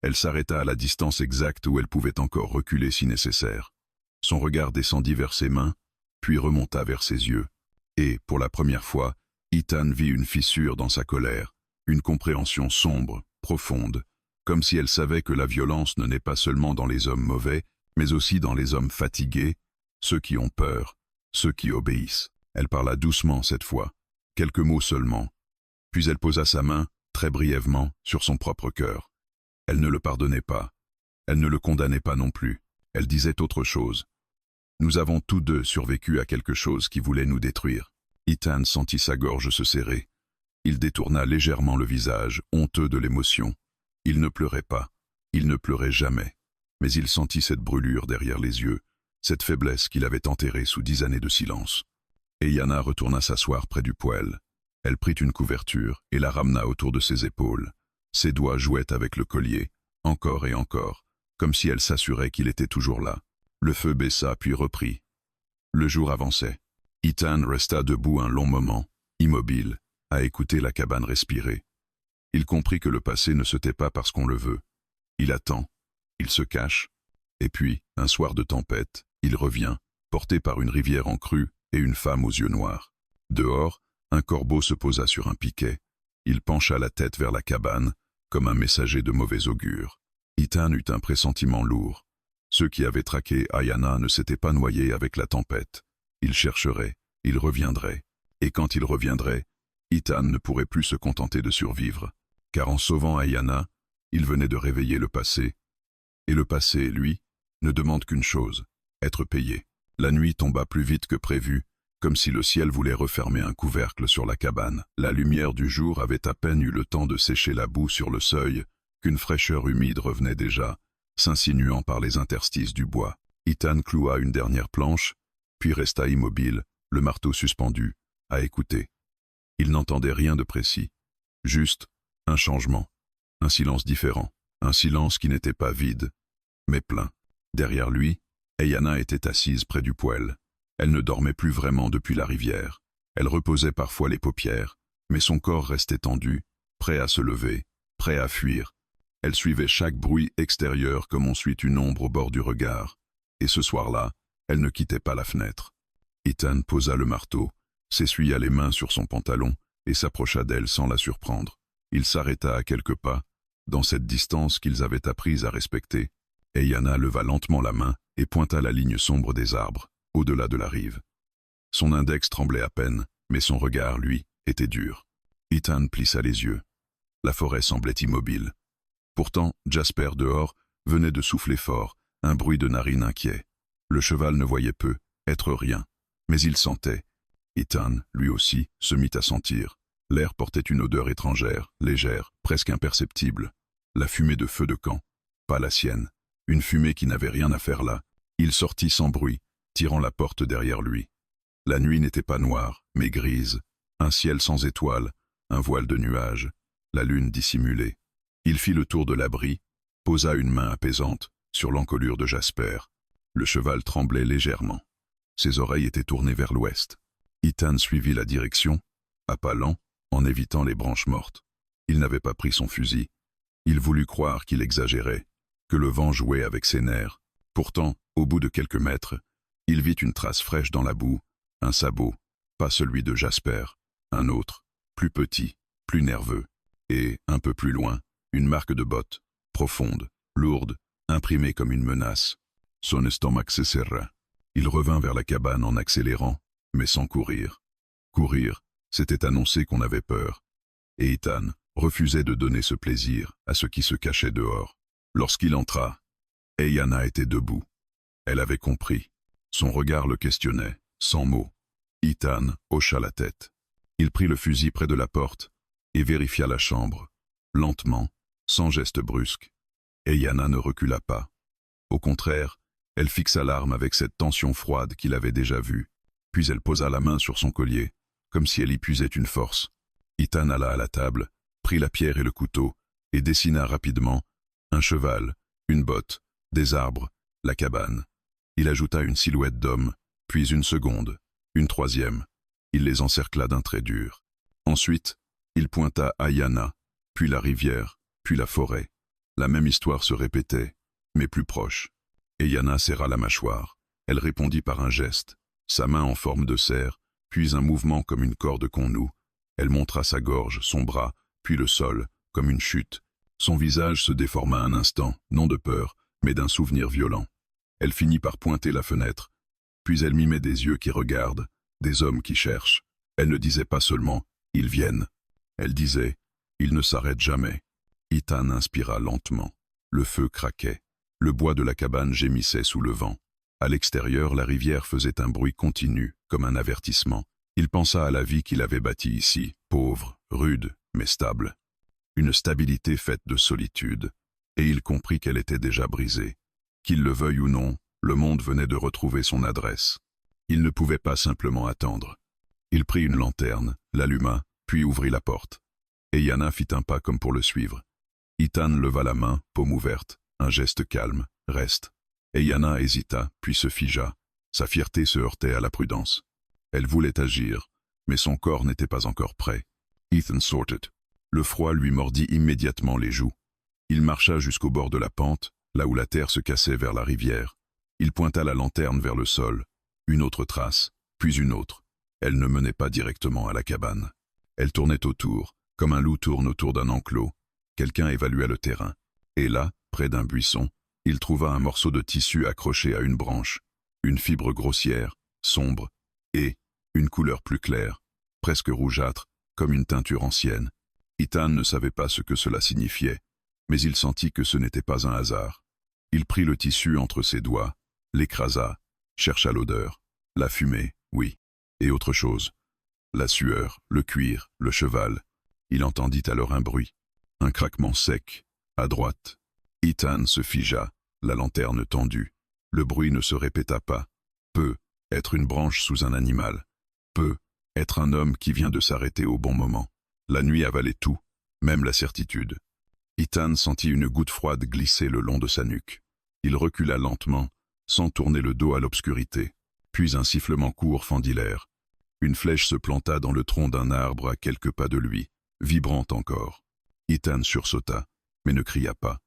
Elle s'arrêta à la distance exacte où elle pouvait encore reculer si nécessaire. Son regard descendit vers ses mains, puis remonta vers ses yeux. Et, pour la première fois, Ethan vit une fissure dans sa colère, une compréhension sombre, profonde, comme si elle savait que la violence ne naît pas seulement dans les hommes mauvais, mais aussi dans les hommes fatigués, ceux qui ont peur, ceux qui obéissent. Elle parla doucement cette fois, quelques mots seulement, puis elle posa sa main, très brièvement, sur son propre cœur. Elle ne le pardonnait pas, elle ne le condamnait pas non plus, elle disait autre chose. Nous avons tous deux survécu à quelque chose qui voulait nous détruire. Ethan sentit sa gorge se serrer. Il détourna légèrement le visage, honteux de l'émotion. Il ne pleurait pas, il ne pleurait jamais, mais il sentit cette brûlure derrière les yeux, cette faiblesse qu'il avait enterrée sous 10 années de silence. Et Yana retourna s'asseoir près du poêle. Elle prit une couverture et la ramena autour de ses épaules. Ses doigts jouaient avec le collier, encore et encore, comme si elle s'assurait qu'il était toujours là. Le feu baissa puis reprit. Le jour avançait. Ethan resta debout un long moment, immobile, à écouter la cabane respirer. Il comprit que le passé ne se tait pas parce qu'on le veut. Il attend, il se cache, et puis, un soir de tempête, il revient, porté par une rivière en crue et une femme aux yeux noirs. Dehors, un corbeau se posa sur un piquet. Il pencha la tête vers la cabane, comme un messager de mauvais augure. Ethan eut un pressentiment lourd. Ceux qui avaient traqué Ayana ne s'étaient pas noyés avec la tempête. Ils chercheraient, ils reviendraient. Et quand ils reviendraient, Ethan ne pourrait plus se contenter de survivre. Car en sauvant Ayana, il venait de réveiller le passé. Et le passé, lui, ne demande qu'une chose, être payé. La nuit tomba plus vite que prévu, comme si le ciel voulait refermer un couvercle sur la cabane. La lumière du jour avait à peine eu le temps de sécher la boue sur le seuil, qu'une fraîcheur humide revenait déjà, s'insinuant par les interstices du bois. Ethan cloua une dernière planche, puis resta immobile, le marteau suspendu, à écouter. Il n'entendait rien de précis. Juste un changement, un silence différent, un silence qui n'était pas vide, mais plein. Derrière lui, Ayana était assise près du poêle. Elle ne dormait plus vraiment depuis la rivière. Elle reposait parfois les paupières, mais son corps restait tendu, prêt à se lever, prêt à fuir. Elle suivait chaque bruit extérieur comme on suit une ombre au bord du regard. Et ce soir-là, elle ne quittait pas la fenêtre. Ethan posa le marteau, s'essuya les mains sur son pantalon et s'approcha d'elle sans la surprendre. Il s'arrêta à quelques pas, dans cette distance qu'ils avaient apprise à respecter. Ayana leva lentement la main et pointa la ligne sombre des arbres, au-delà de la rive. Son index tremblait à peine, mais son regard, lui, était dur. Ethan plissa les yeux. La forêt semblait immobile. Pourtant, Jasper, dehors, venait de souffler fort, un bruit de narines inquiet. Le cheval ne voyait peu, être rien, mais il sentait. Ethan, lui aussi, se mit à sentir. L'air portait une odeur étrangère, légère, presque imperceptible. La fumée de feu de camp, pas la sienne. Une fumée qui n'avait rien à faire là. Il sortit sans bruit, tirant la porte derrière lui. La nuit n'était pas noire, mais grise. Un ciel sans étoiles, un voile de nuages, la lune dissimulée. Il fit le tour de l'abri, posa une main apaisante sur l'encolure de Jasper. Le cheval tremblait légèrement. Ses oreilles étaient tournées vers l'ouest. Ethan suivit la direction, à pas lents, en évitant les branches mortes. Il n'avait pas pris son fusil. Il voulut croire qu'il exagérait, que le vent jouait avec ses nerfs. Pourtant, au bout de quelques mètres, il vit une trace fraîche dans la boue, un sabot, pas celui de Jasper, un autre, plus petit, plus nerveux, et, un peu plus loin, une marque de botte, profonde, lourde, imprimée comme une menace. Son estomac se serra. Il revint vers la cabane en accélérant, mais sans courir. Courir, c'était annoncer qu'on avait peur. Et Ethan refusait de donner ce plaisir à ceux qui se cachaient dehors. Lorsqu'il entra, Ayana était debout. Elle avait compris. Son regard le questionnait, sans mots. Ethan hocha la tête. Il prit le fusil près de la porte et vérifia la chambre, lentement, sans geste brusque. Ayana ne recula pas. Au contraire, elle fixa l'arme avec cette tension froide qu'il avait déjà vue, puis elle posa la main sur son collier, comme si elle y puisait une force. Ethan alla à la table, prit la pierre et le couteau, et dessina rapidement un cheval, une botte, des arbres, la cabane. Il ajouta une silhouette d'homme, puis une seconde, une troisième. Il les encercla d'un trait dur. Ensuite, il pointa Ayana, puis la rivière, puis la forêt. La même histoire se répétait, mais plus proche. Ayana serra la mâchoire. Elle répondit par un geste, sa main en forme de cerf, puis un mouvement comme une corde qu'on noue. Elle montra sa gorge, son bras, puis le sol, comme une chute. Son visage se déforma un instant, non de peur, mais d'un souvenir violent. Elle finit par pointer la fenêtre, puis elle mimait des yeux qui regardent, des hommes qui cherchent. Elle ne disait pas seulement « ils viennent ». Elle disait « ils ne s'arrêtent jamais ». Ethan inspira lentement. Le feu craquait. Le bois de la cabane gémissait sous le vent. À l'extérieur, la rivière faisait un bruit continu, comme un avertissement. Il pensa à la vie qu'il avait bâtie ici, pauvre, rude, mais stable. Une stabilité faite de solitude. Et il comprit qu'elle était déjà brisée. Qu'il le veuille ou non, le monde venait de retrouver son adresse. Il ne pouvait pas simplement attendre. Il prit une lanterne, l'alluma, puis ouvrit la porte. Et Yana fit un pas comme pour le suivre. Ethan leva la main, paume ouverte, un geste calme, reste. Et Yana hésita, puis se figea. Sa fierté se heurtait à la prudence. Elle voulait agir, mais son corps n'était pas encore prêt. Ethan sortit. Le froid lui mordit immédiatement les joues. Il marcha jusqu'au bord de la pente, là où la terre se cassait vers la rivière. Il pointa la lanterne vers le sol. Une autre trace, puis une autre. Elle ne menait pas directement à la cabane. Elle tournait autour, comme un loup tourne autour d'un enclos. Quelqu'un évalua le terrain. Et là, près d'un buisson, il trouva un morceau de tissu accroché à une branche. Une fibre grossière, sombre, et une couleur plus claire, presque rougeâtre, comme une teinture ancienne. Ethan ne savait pas ce que cela signifiait, mais il sentit que ce n'était pas un hasard. Il prit le tissu entre ses doigts, l'écrasa, chercha l'odeur, la fumée, oui, et autre chose. La sueur, le cuir, le cheval. Il entendit alors un bruit, un craquement sec, à droite. Ethan se figea, la lanterne tendue. Le bruit ne se répéta pas. Peut être une branche sous un animal. Peut être un homme qui vient de s'arrêter au bon moment. La nuit avalait tout, même la certitude. Ethan sentit une goutte froide glisser le long de sa nuque. Il recula lentement, sans tourner le dos à l'obscurité. Puis un sifflement court fendit l'air. Une flèche se planta dans le tronc d'un arbre à quelques pas de lui, vibrante encore. Ethan sursauta, mais ne cria pas.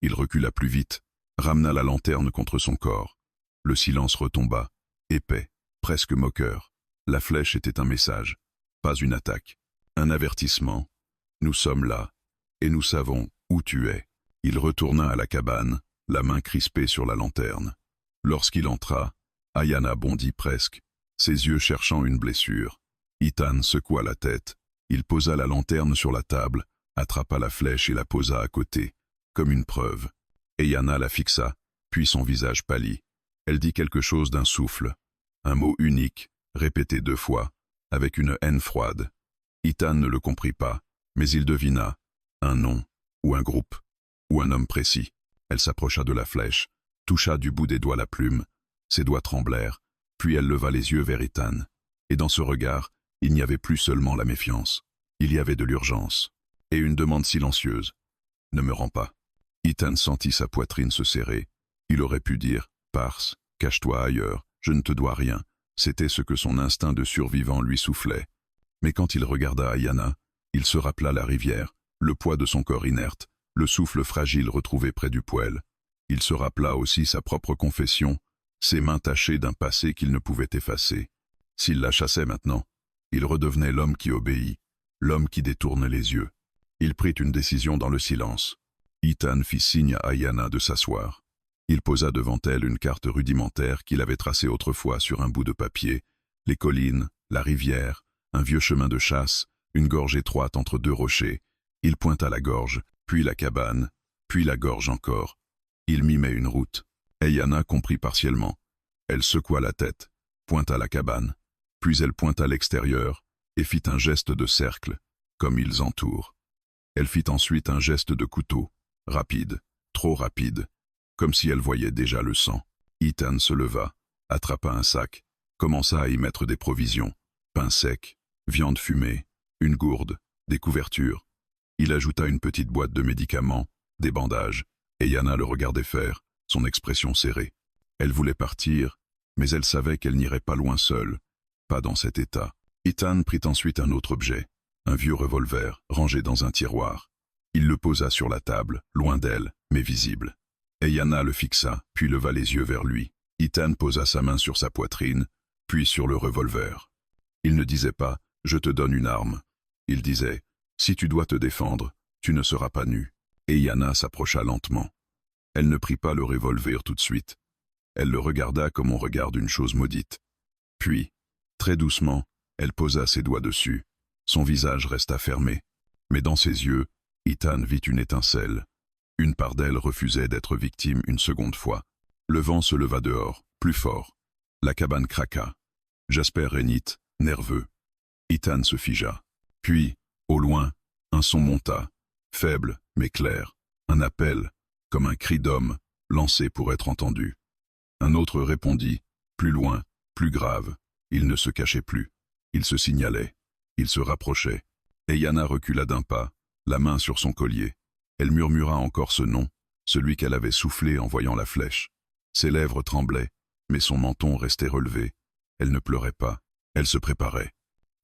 Il recula plus vite, ramena la lanterne contre son corps. Le silence retomba, épais, presque moqueur. La flèche était un message, pas une attaque. Un avertissement. Nous sommes là, et nous savons où tu es. Il retourna à la cabane, la main crispée sur la lanterne. Lorsqu'il entra, Yana bondit presque, ses yeux cherchant une blessure. Ethan secoua la tête. Il posa la lanterne sur la table, attrapa la flèche et la posa à côté, comme une preuve. Et Yana la fixa, puis son visage pâlit. Elle dit quelque chose d'un souffle. Un mot unique, répété 2 fois, avec une haine froide. Ethan ne le comprit pas, mais il devina. Un nom, ou un groupe, ou un homme précis. Elle s'approcha de la flèche, toucha du bout des doigts la plume. Ses doigts tremblèrent, puis elle leva les yeux vers Ethan. Et dans ce regard, il n'y avait plus seulement la méfiance. Il y avait de l'urgence. Et une demande silencieuse. Ne me rends pas. Ethan sentit sa poitrine se serrer. Il aurait pu dire « Pars, cache-toi ailleurs, je ne te dois rien ». C'était ce que son instinct de survivant lui soufflait. Mais quand il regarda Yana, il se rappela la rivière, le poids de son corps inerte, le souffle fragile retrouvé près du poêle. Il se rappela aussi sa propre confession, ses mains tachées d'un passé qu'il ne pouvait effacer. S'il la chassait maintenant, il redevenait l'homme qui obéit, l'homme qui détourne les yeux. Il prit une décision dans le silence. Ethan fit signe à Yana de s'asseoir. Il posa devant elle une carte rudimentaire qu'il avait tracée autrefois sur un bout de papier, les collines, la rivière, un vieux chemin de chasse, une gorge étroite entre 2 rochers. Il pointa la gorge, puis la cabane, puis la gorge encore. Il mimait une route. Et Yana comprit partiellement. Elle secoua la tête, pointa la cabane, puis elle pointa l'extérieur et fit un geste de cercle, comme ils entourent. Elle fit ensuite un geste de couteau, rapide, trop rapide, comme si elle voyait déjà le sang. Ethan se leva, attrapa un sac, commença à y mettre des provisions, pain sec, viande fumée, une gourde, des couvertures. Il ajouta une petite boîte de médicaments, des bandages, et Yana le regardait faire, son expression serrée. Elle voulait partir, mais elle savait qu'elle n'irait pas loin seule, pas dans cet état. Ethan prit ensuite un autre objet, un vieux revolver, rangé dans un tiroir. Il le posa sur la table, loin d'elle, mais visible. Et Yana le fixa, puis leva les yeux vers lui. Ethan posa sa main sur sa poitrine, puis sur le revolver. Il ne disait pas « je te donne une arme ». Il disait « si tu dois te défendre, tu ne seras pas nu ». Et Yana s'approcha lentement. Elle ne prit pas le revolver tout de suite. Elle le regarda comme on regarde une chose maudite. Puis, très doucement, elle posa ses doigts dessus. Son visage resta fermé. Mais dans ses yeux, Ethan vit une étincelle. Une part d'elle refusait d'être victime une seconde fois. Le vent se leva dehors, plus fort. La cabane craqua. Jasper rennit, nerveux. Ethan se figea. Puis, au loin, un son monta, faible mais clair, un appel, comme un cri d'homme, lancé pour être entendu. Un autre répondit, plus loin, plus grave. Il ne se cachait plus. Il se signalait. Il se rapprochait. Eyanna recula d'un pas, la main sur son collier. Elle murmura encore ce nom, celui qu'elle avait soufflé en voyant la flèche. Ses lèvres tremblaient, mais son menton restait relevé. Elle ne pleurait pas. Elle se préparait.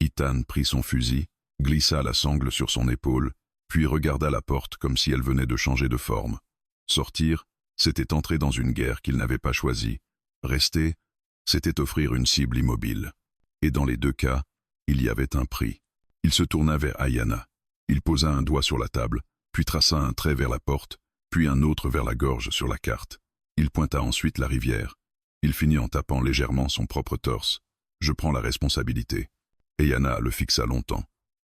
Ethan prit son fusil, glissa la sangle sur son épaule, puis regarda la porte comme si elle venait de changer de forme. Sortir, c'était entrer dans une guerre qu'il n'avait pas choisie. Rester, c'était offrir une cible immobile. Et dans les deux cas, il y avait un prix. Il se tourna vers Eyanna. Il posa un doigt sur la table, puis traça un trait vers la porte, puis un autre vers la gorge sur la carte. Il pointa ensuite la rivière. Il finit en tapant légèrement son propre torse. « Je prends la responsabilité. » Eyanna le fixa longtemps.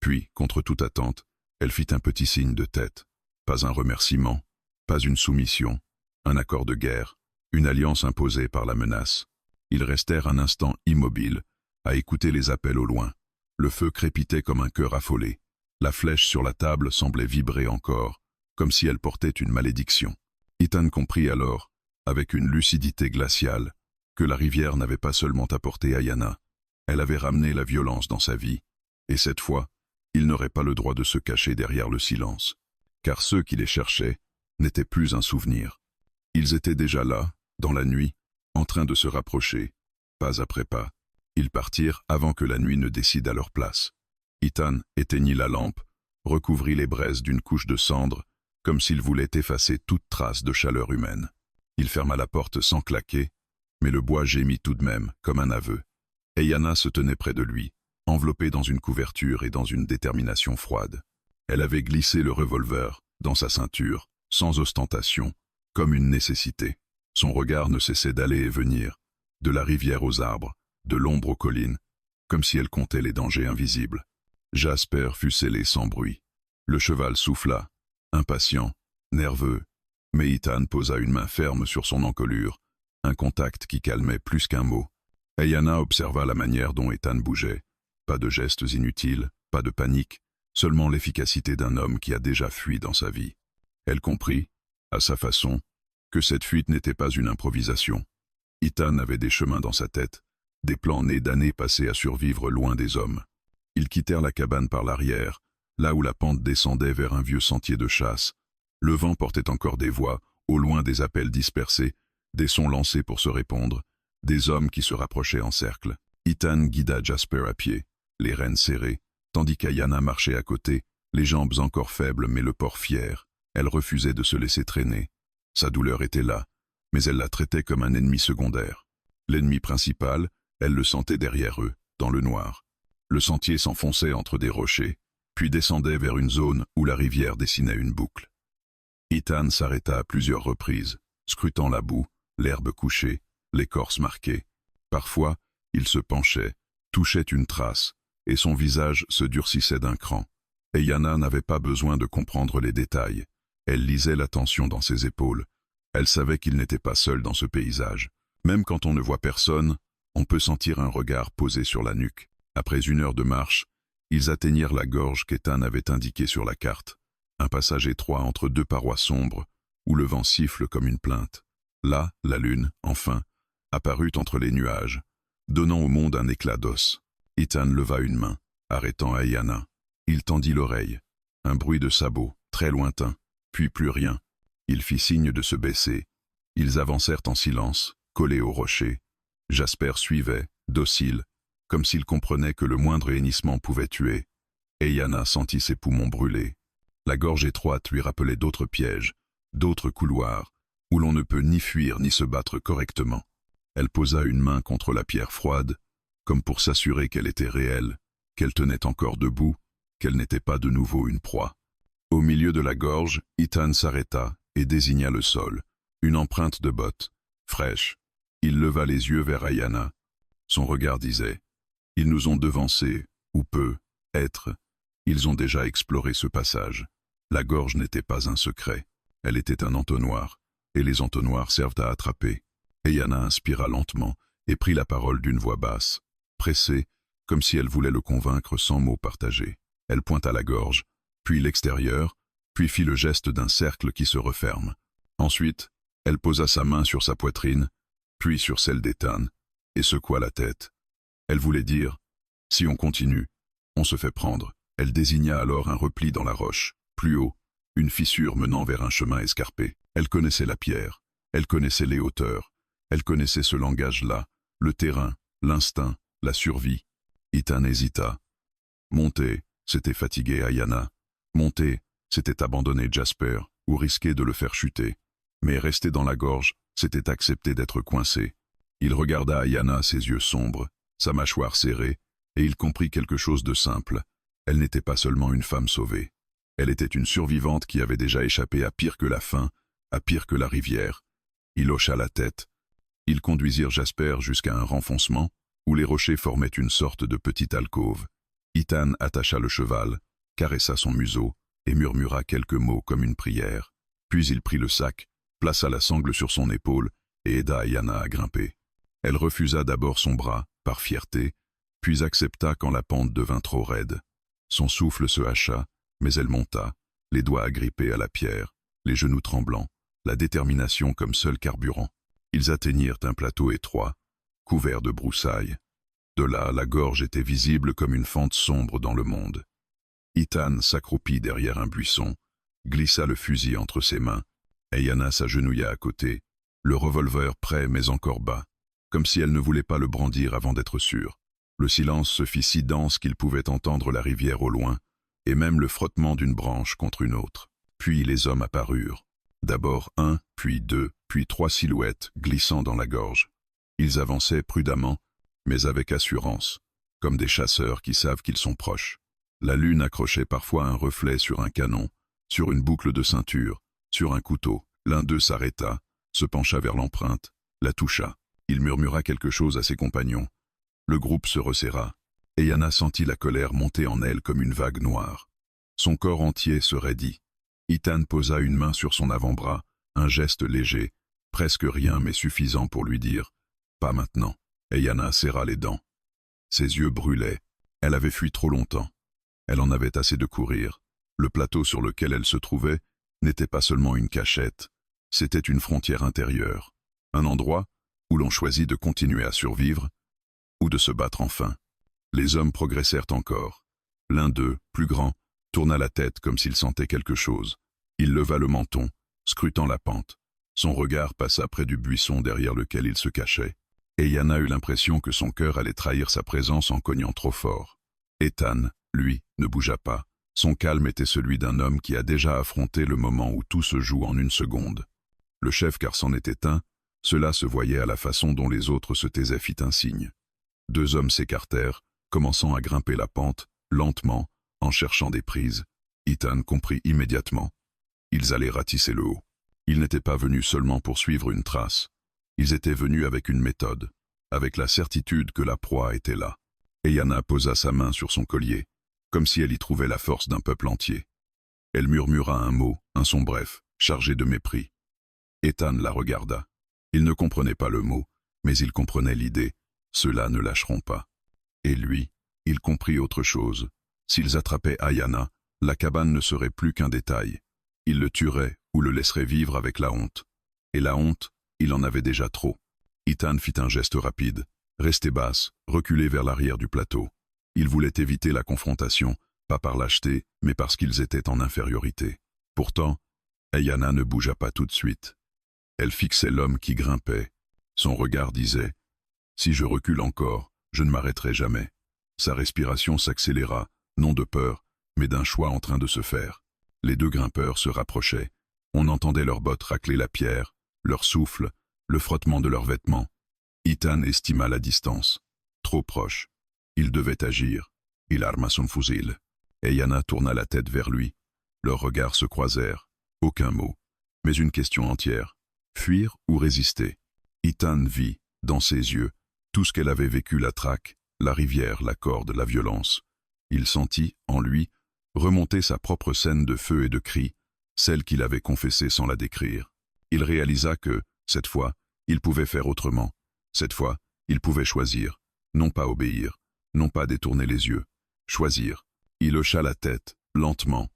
Puis, contre toute attente, elle fit un petit signe de tête. Pas un remerciement, pas une soumission, un accord de guerre, une alliance imposée par la menace. Ils restèrent un instant immobiles, à écouter les appels au loin. Le feu crépitait comme un cœur affolé. La flèche sur la table semblait vibrer encore, comme si elle portait une malédiction. Ethan comprit alors, avec une lucidité glaciale, que la rivière n'avait pas seulement apporté Eyanna, elle avait ramené la violence dans sa vie, et cette fois, il n'aurait pas le droit de se cacher derrière le silence, car ceux qui les cherchaient n'étaient plus un souvenir. Ils étaient déjà là, dans la nuit, en train de se rapprocher, pas après pas. Ils partirent avant que la nuit ne décide à leur place. Ethan éteignit la lampe, recouvrit les braises d'une couche de cendre, comme s'il voulait effacer toute trace de chaleur humaine. Il ferma la porte sans claquer, mais le bois gémit tout de même, comme un aveu. Eyanna se tenait près de lui, enveloppée dans une couverture et dans une détermination froide. Elle avait glissé le revolver dans sa ceinture, sans ostentation, comme une nécessité. Son regard ne cessait d'aller et venir, de la rivière aux arbres, de l'ombre aux collines, comme si elle comptait les dangers invisibles. Jasper fut scellé sans bruit. Le cheval souffla, impatient, nerveux, mais Ethan posa une main ferme sur son encolure, un contact qui calmait plus qu'un mot. Eyanna observa la manière dont Ethan bougeait. Pas de gestes inutiles, pas de panique, seulement l'efficacité d'un homme qui a déjà fui dans sa vie. Elle comprit, à sa façon, que cette fuite n'était pas une improvisation. Ethan avait des chemins dans sa tête, des plans nés d'années passées à survivre loin des hommes. Ils quittèrent la cabane par l'arrière, là où la pente descendait vers un vieux sentier de chasse. Le vent portait encore des voix, au loin des appels dispersés, des sons lancés pour se répondre, des hommes qui se rapprochaient en cercle. Ethan guida Jasper à pied, les rênes serrées, tandis qu'Eyanna marchait à côté, les jambes encore faibles mais le port fier. Elle refusait de se laisser traîner. Sa douleur était là, mais elle la traitait comme un ennemi secondaire. L'ennemi principal, elle le sentait derrière eux, dans le noir. Le sentier s'enfonçait entre des rochers, puis descendait vers une zone où la rivière dessinait une boucle. Ethan s'arrêta à plusieurs reprises, scrutant la boue, l'herbe couchée, l'écorce marquée. Parfois, il se penchait, touchait une trace, et son visage se durcissait d'un cran. Eyanna n'avait pas besoin de comprendre les détails. Elle lisait la tension dans ses épaules. Elle savait qu'il n'était pas seul dans ce paysage. Même quand on ne voit personne, on peut sentir un regard posé sur la nuque. Après 1 heure de marche, ils atteignirent la gorge qu'Ethan avait indiquée sur la carte. Un passage étroit entre 2 parois sombres, où le vent siffle comme une plainte. Là, la lune, enfin, apparut entre les nuages, donnant au monde un éclat d'os. Ethan leva une main, arrêtant Eyanna. Il tendit l'oreille. Un bruit de sabots, très lointain, puis plus rien. Il fit signe de se baisser. Ils avancèrent en silence, collés au rocher. Jasper suivait, docile, comme s'il comprenait que le moindre hennissement pouvait tuer. Eyanna sentit ses poumons brûler. La gorge étroite lui rappelait d'autres pièges, d'autres couloirs, où l'on ne peut ni fuir ni se battre correctement. Elle posa une main contre la pierre froide, comme pour s'assurer qu'elle était réelle, qu'elle tenait encore debout, qu'elle n'était pas de nouveau une proie. Au milieu de la gorge, Ethan s'arrêta et désigna le sol, une empreinte de botte, fraîche, Il leva les yeux vers Ayana. Son regard disait « Ils nous ont devancés, ou peu, être. Ils ont déjà exploré ce passage. La gorge n'était pas un secret, elle était un entonnoir, et les entonnoirs servent à attraper. » Ayana inspira lentement et prit la parole d'une voix basse, pressée, comme si elle voulait le convaincre sans mots partagés. Elle pointa la gorge, puis l'extérieur, puis fit le geste d'un cercle qui se referme. Ensuite, elle posa sa main sur sa poitrine, puis sur celle d'Ethan, et secoua la tête. Elle voulait dire « Si on continue, on se fait prendre ». Elle désigna alors un repli dans la roche. Plus haut, une fissure menant vers un chemin escarpé. Elle connaissait la pierre, elle connaissait les hauteurs, elle connaissait ce langage-là, le terrain, l'instinct, la survie. Ethan hésita. Monter, c'était fatiguer Ayana. Monter, c'était abandonner Jasper ou risquer de le faire chuter. Mais rester dans la gorge, c'était accepter d'être coincé. Il regarda Ayana, ses yeux sombres, sa mâchoire serrée, et il comprit quelque chose de simple. Elle n'était pas seulement une femme sauvée. Elle était une survivante qui avait déjà échappé à pire que la faim, à pire que la rivière. Il hocha la tête. Ils conduisirent Jasper jusqu'à un renfoncement, où les rochers formaient une sorte de petite alcôve. Ethan attacha le cheval, caressa son museau, et murmura quelques mots comme une prière. Puis il prit le sac, plaça la sangle sur son épaule, et aida Ayana à grimper. Elle refusa d'abord son bras, par fierté, puis accepta quand la pente devint trop raide. Son souffle se hacha, mais elle monta, les doigts agrippés à la pierre, les genoux tremblants, la détermination comme seul carburant. Ils atteignirent un plateau étroit, couvert de broussailles. De là, la gorge était visible comme une fente sombre dans le monde. Ethan s'accroupit derrière un buisson, glissa le fusil entre ses mains. Ayana s'agenouilla à côté, le revolver prêt mais encore bas, comme si elle ne voulait pas le brandir avant d'être sûre. Le silence se fit si dense qu'il pouvait entendre la rivière au loin, et même le frottement d'une branche contre une autre. Puis les hommes apparurent. D'abord un, puis deux, puis trois silhouettes glissant dans la gorge. Ils avançaient prudemment, mais avec assurance, comme des chasseurs qui savent qu'ils sont proches. La lune accrochait parfois un reflet sur un canon, sur une boucle de ceinture, sur un couteau. L'un d'eux s'arrêta, se pencha vers l'empreinte, la toucha. Il murmura quelque chose à ses compagnons. Le groupe se resserra. Ayana sentit la colère monter en elle comme une vague noire. Son corps entier se raidit. Ethan posa une main sur son avant-bras, un geste léger, presque rien mais suffisant pour lui dire « Pas maintenant ». Ayana serra les dents. Ses yeux brûlaient. Elle avait fui trop longtemps. Elle en avait assez de courir. Le plateau sur lequel elle se trouvait n'était pas seulement une cachette, c'était une frontière intérieure, un endroit où l'on choisit de continuer à survivre ou de se battre enfin. Les hommes progressèrent encore. L'un d'eux, plus grand, tourna la tête comme s'il sentait quelque chose. Il leva le menton, scrutant la pente. Son regard passa près du buisson derrière lequel il se cachait. Ayana eut l'impression que son cœur allait trahir sa présence en cognant trop fort. Ethan, lui, ne bougea pas. Son calme était celui d'un homme qui a déjà affronté le moment où tout se joue en une seconde. Le chef, car c'en était un, cela se voyait à la façon dont les autres se taisaient, fit un signe. Deux hommes s'écartèrent, commençant à grimper la pente, lentement, en cherchant des prises. Ethan comprit immédiatement. Ils allaient ratisser le haut. Ils n'étaient pas venus seulement pour suivre une trace. Ils étaient venus avec une méthode, avec la certitude que la proie était là. Ayana posa sa main sur son collier, comme si elle y trouvait la force d'un peuple entier. Elle murmura un mot, un son bref, chargé de mépris. Ethan la regarda. Il ne comprenait pas le mot, mais il comprenait l'idée. Ceux-là ne lâcheront pas. Et lui, il comprit autre chose. S'ils attrapaient Ayana, la cabane ne serait plus qu'un détail. Ils le tueraient ou le laisseraient vivre avec la honte. Et la honte, il en avait déjà trop. Ethan fit un geste rapide, resté basse, reculé vers l'arrière du plateau. Il voulait éviter la confrontation, pas par lâcheté, mais parce qu'ils étaient en infériorité. Pourtant, Ayana ne bougea pas tout de suite. Elle fixait l'homme qui grimpait. Son regard disait « Si je recule encore, je ne m'arrêterai jamais ». Sa respiration s'accéléra, non de peur, mais d'un choix en train de se faire. Les deux grimpeurs se rapprochaient. On entendait leurs bottes racler la pierre, leur souffle, le frottement de leurs vêtements. Ethan estima la distance. Trop proche. Il devait agir. Il arma son fusil. Ayana tourna la tête vers lui. Leurs regards se croisèrent. Aucun mot, mais une question entière. Fuir ou résister? Ethan vit, Dans ses yeux, tout ce qu'elle avait vécu, la traque, la rivière, la corde, la violence. Il sentit, en lui, remonter sa propre scène de feu et de cris, celle qu'il avait confessée sans la décrire. Il réalisa que, cette fois, il pouvait faire autrement. Cette fois, il pouvait choisir, non pas obéir, non pas détourner les yeux, choisir. Il hocha la tête, lentement,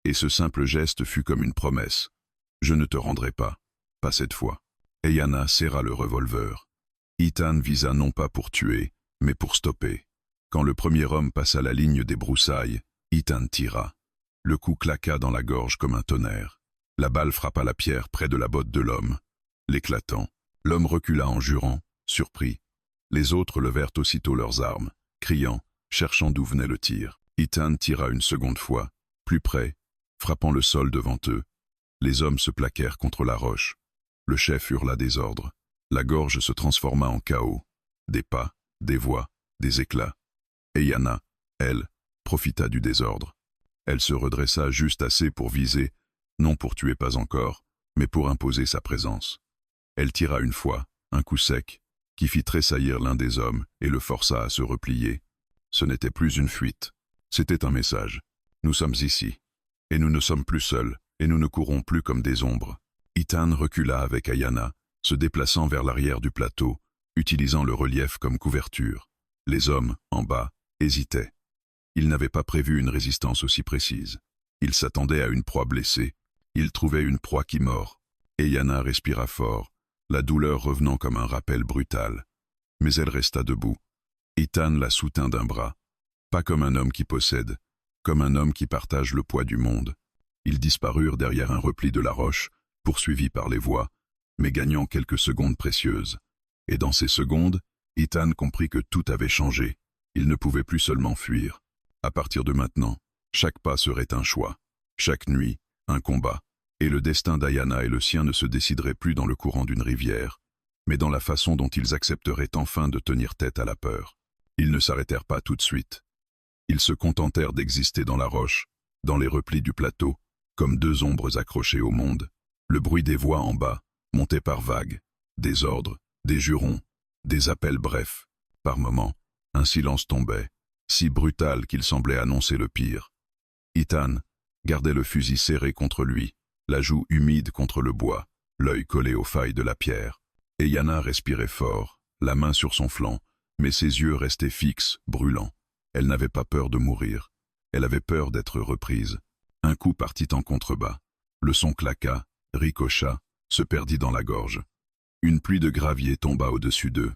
et ce simple geste fut comme une promesse. « Je ne te rendrai pas cette fois. » Eyanna serra le revolver. Ethan visa non pas pour tuer, mais pour stopper. Quand le premier homme passa la ligne des broussailles, Ethan tira. Le coup claqua dans la gorge comme un tonnerre. La balle frappa la pierre près de la botte de l'homme. L'éclatant, l'homme recula en jurant, surpris. Les autres levèrent aussitôt leurs armes, criant, cherchant d'où venait le tir. Ethan tira une seconde fois, plus près, frappant le sol devant eux. Les hommes se plaquèrent contre la roche. Le chef hurla des ordres. La gorge se transforma en chaos. Des pas, des voix, des éclats. Eyanna, elle, profita du désordre. Elle se redressa juste assez pour viser, non pour tuer pas encore, mais pour imposer sa présence. Elle tira une fois, un coup sec, qui fit tressaillir l'un des hommes et le força à se replier. Ce n'était plus une fuite, c'était un message. Nous sommes ici, et nous ne sommes plus seuls, et nous ne courons plus comme des ombres. Ethan recula avec Eyanna, se déplaçant vers l'arrière du plateau, utilisant le relief comme couverture. Les hommes, en bas, hésitaient. Ils n'avaient pas prévu une résistance aussi précise. Ils s'attendaient à une proie blessée. Ils trouvaient une proie qui mord. Eyanna respira fort, la douleur revenant comme un rappel brutal. Mais elle resta debout. Ethan la soutint d'un bras. Pas comme un homme qui possède, comme un homme qui partage le poids du monde. Ils disparurent derrière un repli de la roche, poursuivis par les voix, mais gagnant quelques secondes précieuses. Et dans ces secondes, Ethan comprit que tout avait changé. Il ne pouvait plus seulement fuir. À partir de maintenant, chaque pas serait un choix. Chaque nuit, un combat. Et le destin d'Eyanna et le sien ne se déciderait plus dans le courant d'une rivière, mais dans la façon dont ils accepteraient enfin de tenir tête à la peur. Ils ne s'arrêtèrent pas tout de suite. Ils se contentèrent d'exister dans la roche, dans les replis du plateau, comme deux ombres accrochées au monde. Le bruit des voix en bas montait par vagues, des ordres, des jurons, des appels brefs. Par moments, un silence tombait, si brutal qu'il semblait annoncer le pire. Ethan gardait le fusil serré contre lui, la joue humide contre le bois, l'œil collé aux failles de la pierre. Eyanna respirait fort, la main sur son flanc, mais ses yeux restaient fixes, brûlants. Elle n'avait pas peur de mourir. Elle avait peur d'être reprise. Un coup partit en contrebas. Le son claqua, ricocha, se perdit dans la gorge. Une pluie de gravier tomba au-dessus d'eux.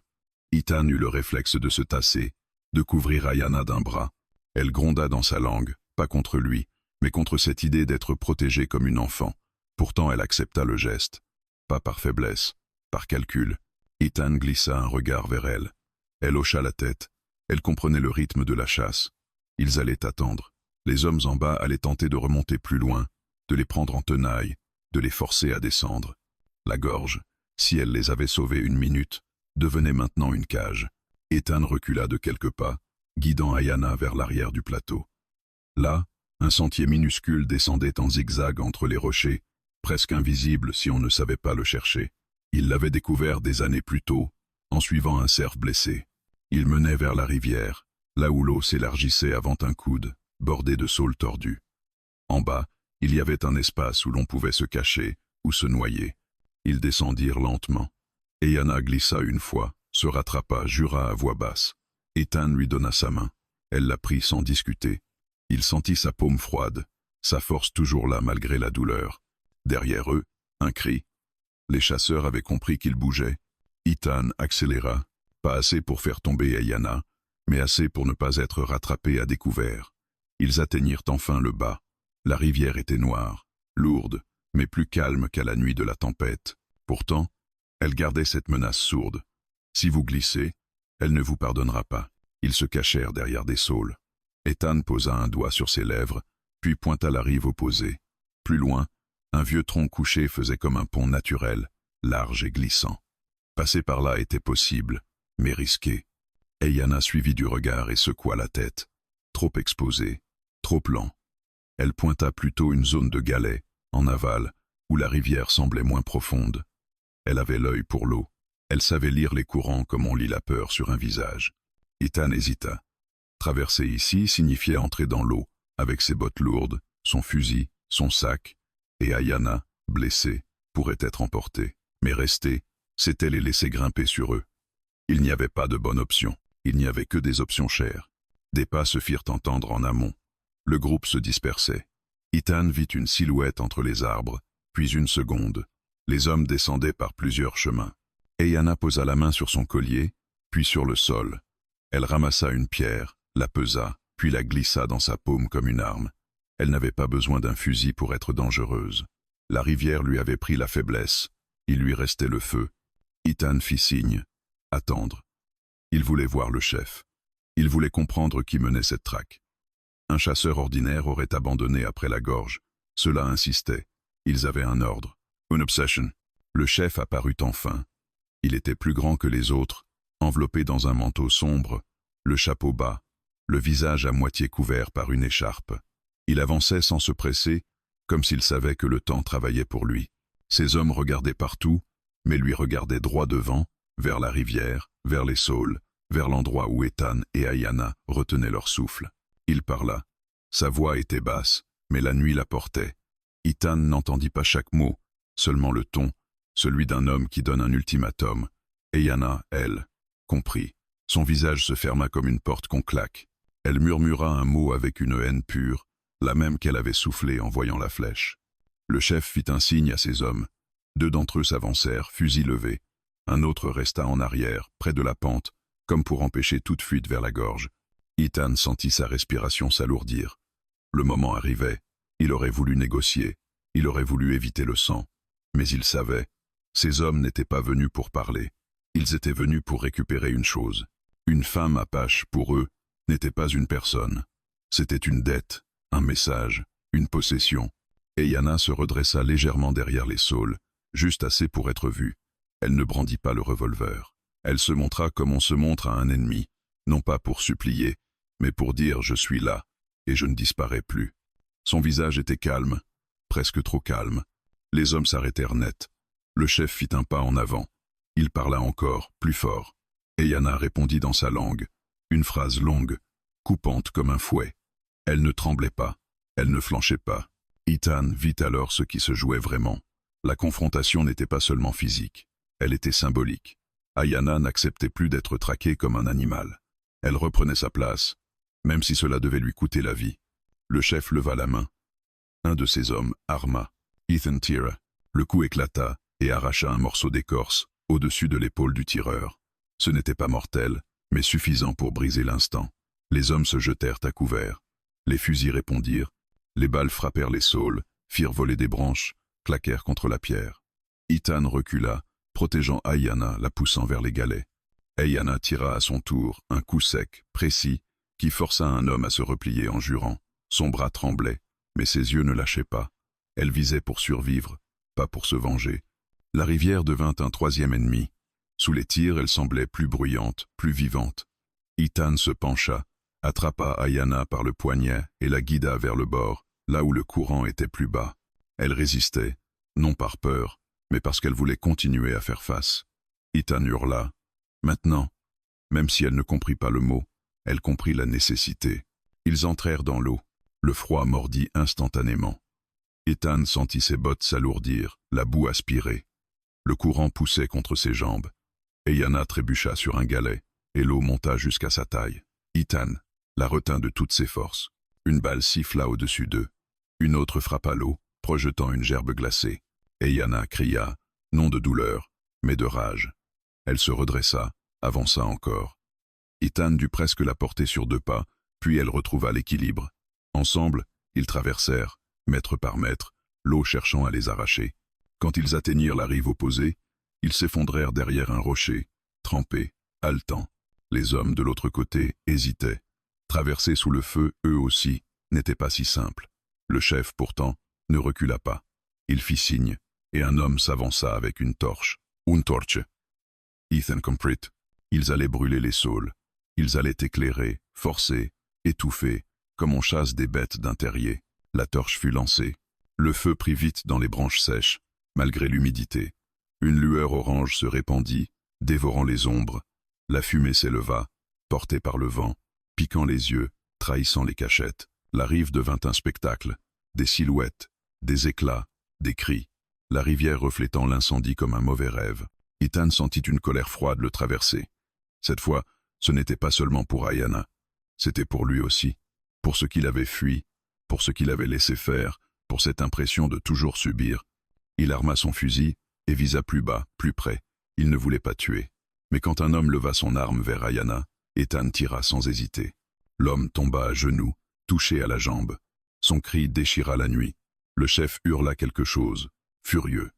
Ethan eut le réflexe de se tasser, de couvrir Eyanna d'un bras. Elle gronda dans sa langue, pas contre lui, mais contre cette idée d'être protégée comme une enfant. Pourtant elle accepta le geste. Pas par faiblesse, par calcul. Ethan glissa un regard vers elle. Elle hocha la tête. Elle comprenait le rythme de la chasse. Ils allaient attendre. Les hommes en bas allaient tenter de remonter plus loin, de les prendre en tenaille, de les forcer à descendre. La gorge, si elle les avait sauvés une minute, devenait maintenant une cage. Ethan recula de quelques pas, guidant Eyanna vers l'arrière du plateau. Là, un sentier minuscule descendait en zigzag entre les rochers, presque invisible si on ne savait pas le chercher. Il l'avait découvert des années plus tôt, en suivant un cerf blessé. Il menait vers la rivière, là où l'eau s'élargissait avant un coude, bordé de saules tordus. En bas, il y avait un espace où l'on pouvait se cacher ou se noyer. Ils descendirent lentement. Eyanna glissa une fois, se rattrapa, jura à voix basse. Ethan lui donna sa main. Elle la prit sans discuter. Il sentit sa paume froide, sa force toujours là malgré la douleur. Derrière eux, un cri. Les chasseurs avaient compris qu'ils bougeaient. Ethan accéléra, pas assez pour faire tomber Eyanna, mais assez pour ne pas être rattrapé à découvert. Ils atteignirent enfin le bas. La rivière était noire, lourde, mais plus calme qu'à la nuit de la tempête. Pourtant, elle gardait cette menace sourde. Si vous glissez, elle ne vous pardonnera pas. Ils se cachèrent derrière des saules. Ethan posa un doigt sur ses lèvres, puis pointa la rive opposée. Plus loin, un vieux tronc couché faisait comme un pont naturel, large et glissant. Passer par là était possible, mais risqué. Eyanna suivit du regard et secoua la tête. Trop exposé, trop lent. Elle pointa plutôt une zone de galets, en aval, où la rivière semblait moins profonde. Elle avait l'œil pour l'eau. Elle savait lire les courants comme on lit la peur sur un visage. Ethan hésita. Traverser ici signifiait entrer dans l'eau, avec ses bottes lourdes, son fusil, son sac, et Ayana, blessée, pourrait être emportée. Mais rester, c'était les laisser grimper sur eux. Il n'y avait pas de bonne option, il n'y avait que des options chères. Des pas se firent entendre en amont. Le groupe se dispersait. Ethan vit une silhouette entre les arbres, puis une seconde. Les hommes descendaient par plusieurs chemins. Ayana posa la main sur son collier, puis sur le sol. Elle ramassa une pierre, la pesa, puis la glissa dans sa paume comme une arme. Elle n'avait pas besoin d'un fusil pour être dangereuse. La rivière lui avait pris la faiblesse. Il lui restait le feu. Ethan fit signe. Attendre. Il voulait voir le chef. Il voulait comprendre qui menait cette traque. Un chasseur ordinaire aurait abandonné après la gorge. Cela insistait. Ils avaient un ordre. Une obsession. Le chef apparut enfin. Il était plus grand que les autres, enveloppé dans un manteau sombre, le chapeau bas, le visage à moitié couvert par une écharpe. Il avançait sans se presser, comme s'il savait que le temps travaillait pour lui. Ses hommes regardaient partout, mais lui regardaient droit devant, vers la rivière, vers les saules, vers l'endroit où Ethan et Ayana retenaient leur souffle. Il parla. Sa voix était basse, mais la nuit la portait. Ethan n'entendit pas chaque mot, seulement le ton, celui d'un homme qui donne un ultimatum. Ayana, elle, comprit. Son visage se ferma comme une porte qu'on claque. Elle murmura un mot avec une haine pure, la même qu'elle avait soufflée en voyant la flèche. Le chef fit un signe à ses hommes. 2 d'entre eux s'avancèrent, fusil levé. Un autre resta en arrière, près de la pente, comme pour empêcher toute fuite vers la gorge. Ethan sentit sa respiration s'alourdir. Le moment arrivait. Il aurait voulu négocier. Il aurait voulu éviter le sang. Mais il savait. Ces hommes n'étaient pas venus pour parler. Ils étaient venus pour récupérer une chose. Une femme apache, pour eux, n'était pas une personne. C'était une dette, un message, une possession. Ayana se redressa légèrement derrière les saules, juste assez pour être vue. Elle ne brandit pas le revolver. Elle se montra comme on se montre à un ennemi, non pas pour supplier, mais pour dire « je suis là, et je ne disparais plus ». Son visage était calme, presque trop calme. Les hommes s'arrêtèrent net. Le chef fit un pas en avant. Il parla encore, plus fort. Ayana répondit dans sa langue, une phrase longue, coupante comme un fouet. Elle ne tremblait pas, elle ne flanchait pas. Ethan vit alors ce qui se jouait vraiment. La confrontation n'était pas seulement physique, elle était symbolique. Ayana n'acceptait plus d'être traquée comme un animal. Elle reprenait sa place, même si cela devait lui coûter la vie. Le chef leva la main. Un de ses hommes arma. Ethan tira. Le coup éclata et arracha un morceau d'écorce au-dessus de l'épaule du tireur. Ce n'était pas mortel, mais suffisant pour briser l'instant. Les hommes se jetèrent à couvert. Les fusils répondirent. Les balles frappèrent les saules, firent voler des branches, claquèrent contre la pierre. Ethan recula, protégeant Ayana, la poussant vers les galets. Ayana tira à son tour un coup sec, précis, qui força un homme à se replier en jurant. Son bras tremblait, mais ses yeux ne lâchaient pas. Elle visait pour survivre, pas pour se venger. La rivière devint un 3e ennemi. Sous les tirs, elle semblait plus bruyante, plus vivante. Ethan se pencha, attrapa Ayana par le poignet et la guida vers le bord, là où le courant était plus bas. Elle résistait, non par peur, mais parce qu'elle voulait continuer à faire face. Ethan hurla. Maintenant, même si elle ne comprit pas le mot, elle comprit la nécessité. Ils entrèrent dans l'eau. Le froid mordit instantanément. Ethan sentit ses bottes s'alourdir, la boue aspirer. Le courant poussait contre ses jambes. Ayana trébucha sur un galet, et l'eau monta jusqu'à sa taille. Ethan la retint de toutes ses forces. Une balle siffla au-dessus d'eux. Une autre frappa l'eau, projetant une gerbe glacée. Ayana cria, non de douleur, mais de rage. Elle se redressa, avança encore. Ethan dut presque la porter sur 2 pas, puis elle retrouva l'équilibre. Ensemble, ils traversèrent, mètre par mètre, l'eau cherchant à les arracher. Quand ils atteignirent la rive opposée, ils s'effondrèrent derrière un rocher, trempés, haletants. Les hommes de l'autre côté hésitaient. Traverser sous le feu, eux aussi, n'était pas si simple. Le chef, pourtant, ne recula pas. Il fit signe, et un homme s'avança avec une torche. Une torche. Ethan comprit. Ils allaient brûler les saules. Ils allaient éclairer, forcer, étouffer, comme on chasse des bêtes d'un terrier. La torche fut lancée. Le feu prit vite dans les branches sèches, malgré l'humidité. Une lueur orange se répandit, dévorant les ombres. La fumée s'éleva, portée par le vent, piquant les yeux, trahissant les cachettes. La rive devint un spectacle, des silhouettes, des éclats, des cris, la rivière reflétant l'incendie comme un mauvais rêve. Ethan sentit une colère froide le traverser. Cette fois, ce n'était pas seulement pour Ayana, c'était pour lui aussi, pour ce qu'il avait fui, pour ce qu'il avait laissé faire, pour cette impression de toujours subir. Il arma son fusil et visa plus bas, plus près. Il ne voulait pas tuer. Mais quand un homme leva son arme vers Ayana, Ethan tira sans hésiter. L'homme tomba à genoux, touché à la jambe. Son cri déchira la nuit. Le chef hurla quelque chose, furieux.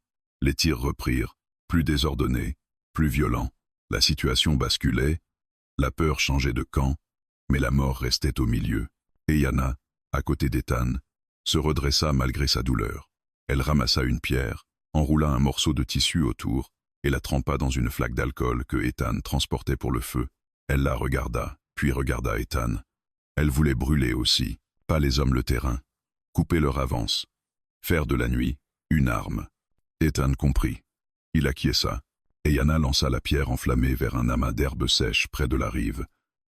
Les tirs reprirent, plus désordonnés, plus violents. La situation basculait, la peur changeait de camp, mais la mort restait au milieu. Et Yana, à côté d'Ethan, se redressa malgré sa douleur. Elle ramassa une pierre, enroula un morceau de tissu autour et la trempa dans une flaque d'alcool que Ethan transportait pour le feu. Elle la regarda, puis regarda Ethan. Elle voulait brûler aussi, pas les hommes le terrain, couper leur avance, faire de la nuit une arme. Ethan comprit. Il acquiesça, et Yana lança la pierre enflammée vers un amas d'herbes sèches près de la rive.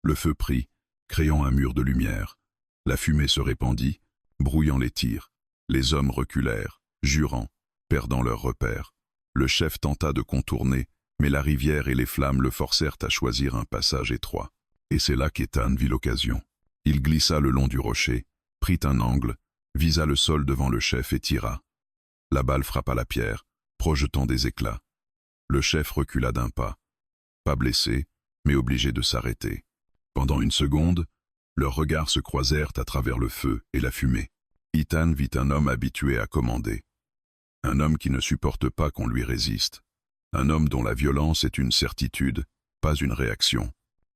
Le feu prit, créant un mur de lumière. La fumée se répandit, brouillant les tirs. Les hommes reculèrent, jurant, perdant leurs repères. Le chef tenta de contourner, mais la rivière et les flammes le forcèrent à choisir un passage étroit. Et c'est là qu'Ethan vit l'occasion. Il glissa le long du rocher, prit un angle, visa le sol devant le chef et tira. La balle frappa la pierre, projetant des éclats. Le chef recula d'un pas. Pas blessé, mais obligé de s'arrêter. Pendant une seconde, leurs regards se croisèrent à travers le feu et la fumée. Ethan vit un homme habitué à commander. Un homme qui ne supporte pas qu'on lui résiste. Un homme dont la violence est une certitude, pas une réaction.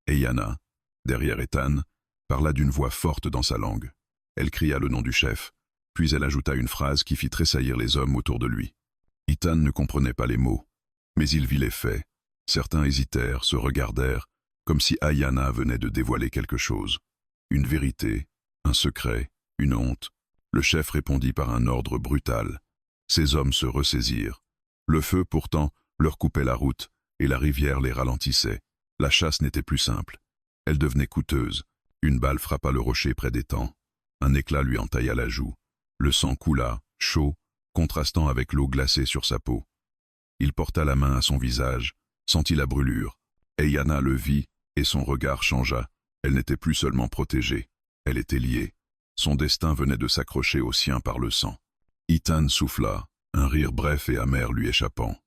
Et Yana, derrière Ethan, parla d'une voix forte dans sa langue. Elle cria le nom du chef, puis elle ajouta une phrase qui fit tressaillir les hommes autour de lui. Ethan ne comprenait pas les mots, mais il vit les faits. Certains hésitèrent, se regardèrent, comme si Ayana venait de dévoiler quelque chose. Une vérité, un secret, une honte. Le chef répondit par un ordre brutal. Ces hommes se ressaisirent. Le feu, pourtant, leur coupait la route, et la rivière les ralentissait. La chasse n'était plus simple. Elle devenait coûteuse. Une balle frappa le rocher près d'étang. Un éclat lui entailla la joue. Le sang coula, chaud, contrastant avec l'eau glacée sur sa peau. Il porta la main à son visage, sentit la brûlure. Ayana le vit, et son regard changea. Elle n'était plus seulement protégée, elle était liée. Son destin venait de s'accrocher au sien par le sang. Ethan souffla, un rire bref et amer lui échappant.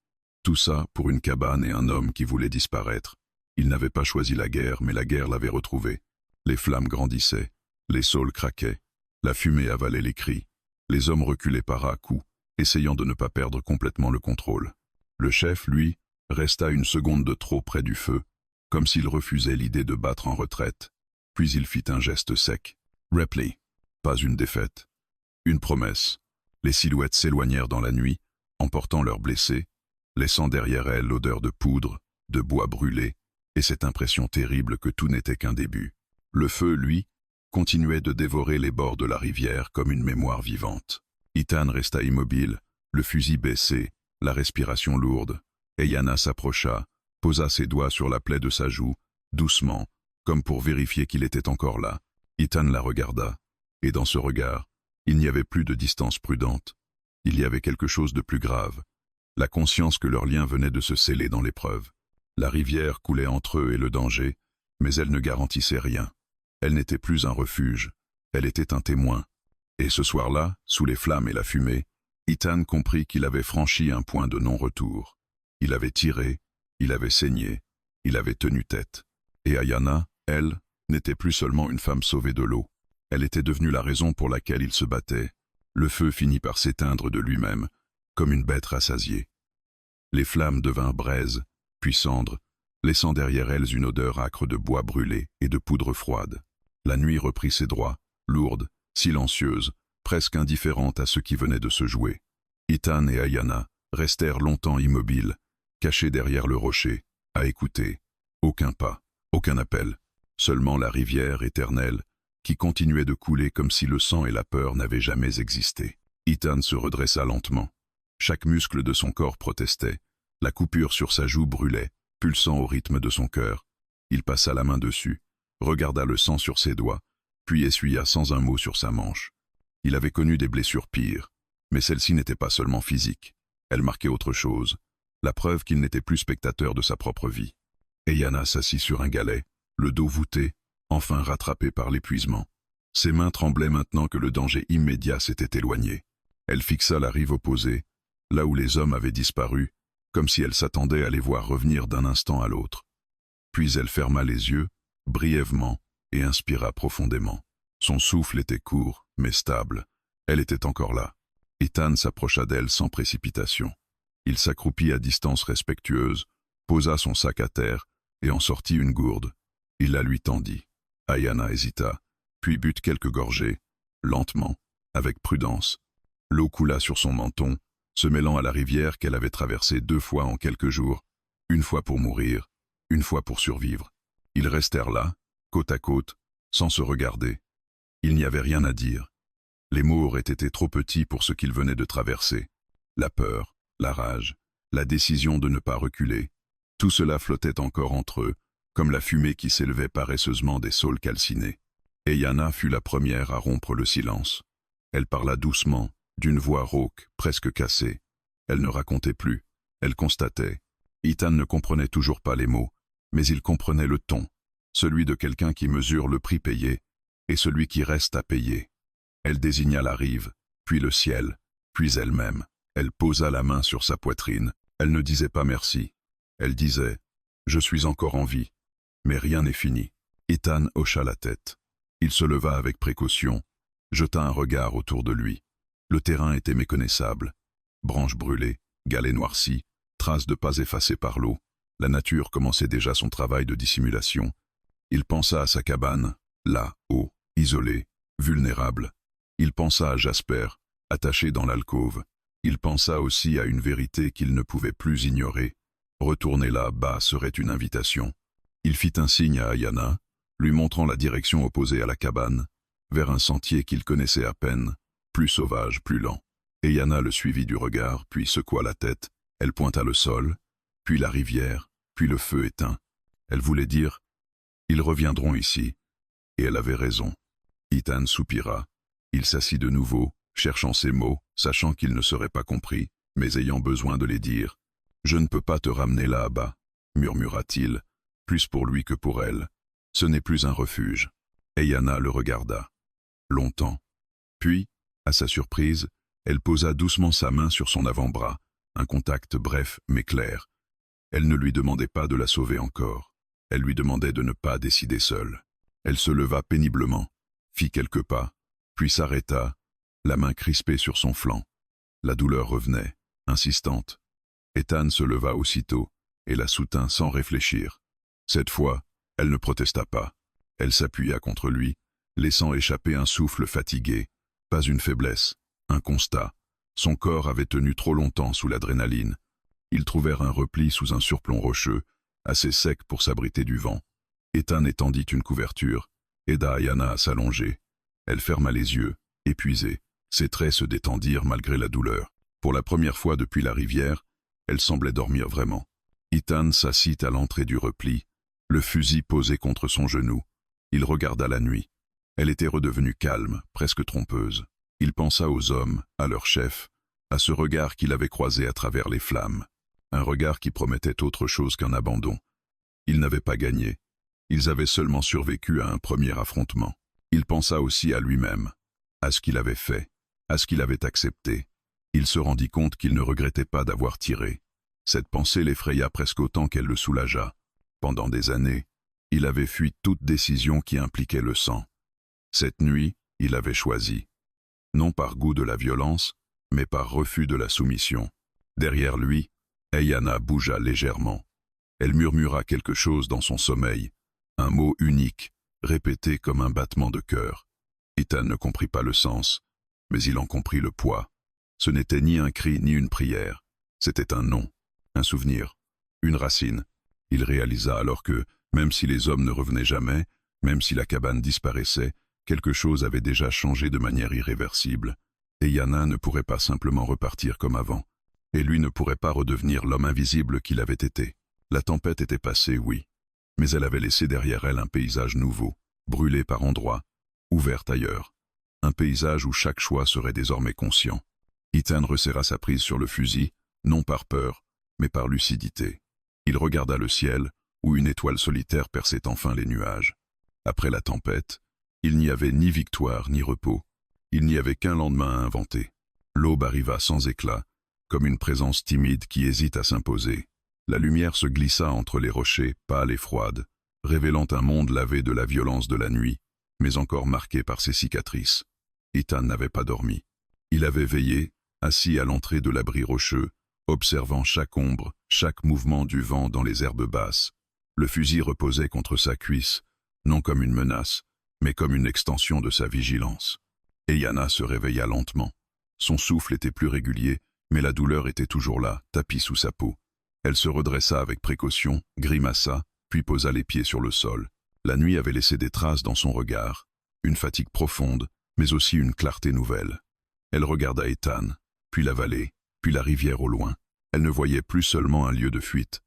Tout ça pour une cabane et un homme qui voulait disparaître. Il n'avait pas choisi la guerre, mais la guerre l'avait retrouvé. Les flammes grandissaient, les saules craquaient, la fumée avalait les cris. Les hommes reculaient par à-coups, essayant de ne pas perdre complètement le contrôle. Le chef, lui, resta une seconde de trop près du feu, comme s'il refusait l'idée de battre en retraite. Puis il fit un geste sec. Repli. Pas une défaite. Une promesse. Les silhouettes s'éloignèrent dans la nuit, emportant leurs blessés, laissant derrière elles l'odeur de poudre, de bois brûlé, et cette impression terrible que tout n'était qu'un début. Le feu, lui, continuait de dévorer les bords de la rivière comme une mémoire vivante. Ethan resta immobile, le fusil baissé, la respiration lourde. Ayana s'approcha, posa ses doigts sur la plaie de sa joue, doucement, comme pour vérifier qu'il était encore là. Ethan la regarda, et dans ce regard, il n'y avait plus de distance prudente. Il y avait quelque chose de plus grave, la conscience que leur lien venait de se sceller dans l'épreuve. La rivière coulait entre eux et le danger, mais elle ne garantissait rien. Elle n'était plus un refuge, elle était un témoin. Et ce soir-là, sous les flammes et la fumée, Ethan comprit qu'il avait franchi un point de non-retour. Il avait tiré, il avait saigné, il avait tenu tête. Et Ayana, elle, n'était plus seulement une femme sauvée de l'eau. Elle était devenue la raison pour laquelle il se battait. Le feu finit par s'éteindre de lui-même, comme une bête rassasiée. Les flammes devinrent braises, puis cendres, laissant derrière elles une odeur âcre de bois brûlé et de poudre froide. La nuit reprit ses droits, lourde, silencieuse, presque indifférente à ce qui venait de se jouer. Ethan et Ayana restèrent longtemps immobiles, cachés derrière le rocher, à écouter. Aucun pas, aucun appel, seulement la rivière éternelle qui continuait de couler comme si le sang et la peur n'avaient jamais existé. Ethan se redressa lentement. Chaque muscle de son corps protestait, la coupure sur sa joue brûlait, pulsant au rythme de son cœur. Il passa la main dessus, regarda le sang sur ses doigts, puis essuya sans un mot sur sa manche. Il avait connu des blessures pires, mais celle-ci n'était pas seulement physique. Elle marquait autre chose, la preuve qu'il n'était plus spectateur de sa propre vie. Eyanna s'assit sur un galet, le dos voûté, enfin rattrapé par l'épuisement. Ses mains tremblaient maintenant que le danger immédiat s'était éloigné. Elle fixa la rive opposée, là où les hommes avaient disparu, comme si elle s'attendait à les voir revenir d'un instant à l'autre. Puis elle ferma les yeux, brièvement, et inspira profondément. Son souffle était court, mais stable. Elle était encore là. Ethan s'approcha d'elle sans précipitation. Il s'accroupit à distance respectueuse, posa son sac à terre et en sortit une gourde. Il la lui tendit. Eyanna hésita, puis but quelques gorgées, lentement, avec prudence. L'eau coula sur son menton, se mêlant à la rivière qu'elle avait traversée 2 fois en quelques jours, une fois pour mourir, une fois pour survivre. Ils restèrent là, côte à côte, sans se regarder. Il n'y avait rien à dire. Les mots auraient été trop petits pour ce qu'ils venaient de traverser. La peur, la rage, la décision de ne pas reculer, tout cela flottait encore entre eux, comme la fumée qui s'élevait paresseusement des saules calcinés. Eyanna fut la première à rompre le silence. Elle parla doucement, d'une voix rauque, presque cassée. Elle ne racontait plus, elle constatait. Ethan ne comprenait toujours pas les mots, mais il comprenait le ton, celui de quelqu'un qui mesure le prix payé, et celui qui reste à payer. Elle désigna la rive, puis le ciel, puis elle-même. Elle posa la main sur sa poitrine. Elle ne disait pas merci. Elle disait « Je suis encore en vie, mais rien n'est fini ». Ethan hocha la tête. Il se leva avec précaution, jeta un regard autour de lui. Le terrain était méconnaissable. Branches brûlées, galets noircis, traces de pas effacées par l'eau. La nature commençait déjà son travail de dissimulation. Il pensa à sa cabane, là, haut, isolée, vulnérable. Il pensa à Jasper, attaché dans l'alcôve. Il pensa aussi à une vérité qu'il ne pouvait plus ignorer. Retourner là, bas, serait une invitation. Il fit un signe à Eyanna, lui montrant la direction opposée à la cabane, vers un sentier qu'il connaissait à peine, plus sauvage, plus lent. Eyanna le suivit du regard, puis secoua la tête. Elle pointa le sol, puis la rivière, puis le feu éteint. Elle voulait dire « Ils reviendront ici ». Et elle avait raison. Ethan soupira. Il s'assit de nouveau, cherchant ses mots, sachant qu'il ne serait pas compris, mais ayant besoin de les dire. « Je ne peux pas te ramener là-bas », murmura-t-il, plus pour lui que pour elle. Ce n'est plus un refuge. Eyanna le regarda. Longtemps. Puis, à sa surprise, elle posa doucement sa main sur son avant-bras, un contact bref mais clair. Elle ne lui demandait pas de la sauver encore. Elle lui demandait de ne pas décider seule. Elle se leva péniblement, fit quelques pas, puis s'arrêta, la main crispée sur son flanc. La douleur revenait, insistante. Ethan se leva aussitôt et la soutint sans réfléchir. Cette fois, elle ne protesta pas. Elle s'appuya contre lui, laissant échapper un souffle fatigué, pas une faiblesse, un constat. Son corps avait tenu trop longtemps sous l'adrénaline. Ils trouvèrent un repli sous un surplomb rocheux, assez sec pour s'abriter du vent. Ethan étendit une couverture, aida Eyanna à s'allonger. Elle ferma les yeux, épuisée. Ses traits se détendirent malgré la douleur. Pour la première fois depuis la rivière, elle semblait dormir vraiment. Ethan s'assit à l'entrée du repli, le fusil posé contre son genou. Il regarda la nuit. Elle était redevenue calme, presque trompeuse. Il pensa aux hommes, à leur chef, à ce regard qu'il avait croisé à travers les flammes. Un regard qui promettait autre chose qu'un abandon. Ils n'avaient pas gagné. Ils avaient seulement survécu à un premier affrontement. Il pensa aussi à lui-même, à ce qu'il avait fait, à ce qu'il avait accepté. Il se rendit compte qu'il ne regrettait pas d'avoir tiré. Cette pensée l'effraya presque autant qu'elle le soulagea. Pendant des années, il avait fui toute décision qui impliquait le sang. Cette nuit, il avait choisi. Non par goût de la violence, mais par refus de la soumission. Derrière lui, Eyanna bougea légèrement. Elle murmura quelque chose dans son sommeil, un mot unique, répété comme un battement de cœur. Ethan ne comprit pas le sens, mais il en comprit le poids. Ce n'était ni un cri ni une prière, c'était un nom, un souvenir, une racine. Il réalisa alors que, même si les hommes ne revenaient jamais, même si la cabane disparaissait, quelque chose avait déjà changé de manière irréversible. Eyanna ne pourrait pas simplement repartir comme avant, et lui ne pourrait pas redevenir l'homme invisible qu'il avait été. La tempête était passée, oui, mais elle avait laissé derrière elle un paysage nouveau, brûlé par endroits, ouvert ailleurs. Un paysage où chaque choix serait désormais conscient. Ethan resserra sa prise sur le fusil, non par peur, mais par lucidité. Il regarda le ciel, où une étoile solitaire perçait enfin les nuages. Après la tempête, il n'y avait ni victoire ni repos. Il n'y avait qu'un lendemain à inventer. L'aube arriva sans éclat, comme une présence timide qui hésite à s'imposer. La lumière se glissa entre les rochers, pâle et froide, révélant un monde lavé de la violence de la nuit, mais encore marqué par ses cicatrices. Ethan n'avait pas dormi. Il avait veillé, assis à l'entrée de l'abri rocheux, observant chaque ombre, chaque mouvement du vent dans les herbes basses. Le fusil reposait contre sa cuisse, non comme une menace, mais comme une extension de sa vigilance. Eyanna se réveilla lentement. Son souffle était plus régulier, mais la douleur était toujours là, tapie sous sa peau. Elle se redressa avec précaution, grimaça, puis posa les pieds sur le sol. La nuit avait laissé des traces dans son regard, une fatigue profonde, mais aussi une clarté nouvelle. Elle regarda Ethan, puis la vallée, puis la rivière au loin. Elle ne voyait plus seulement un lieu de fuite.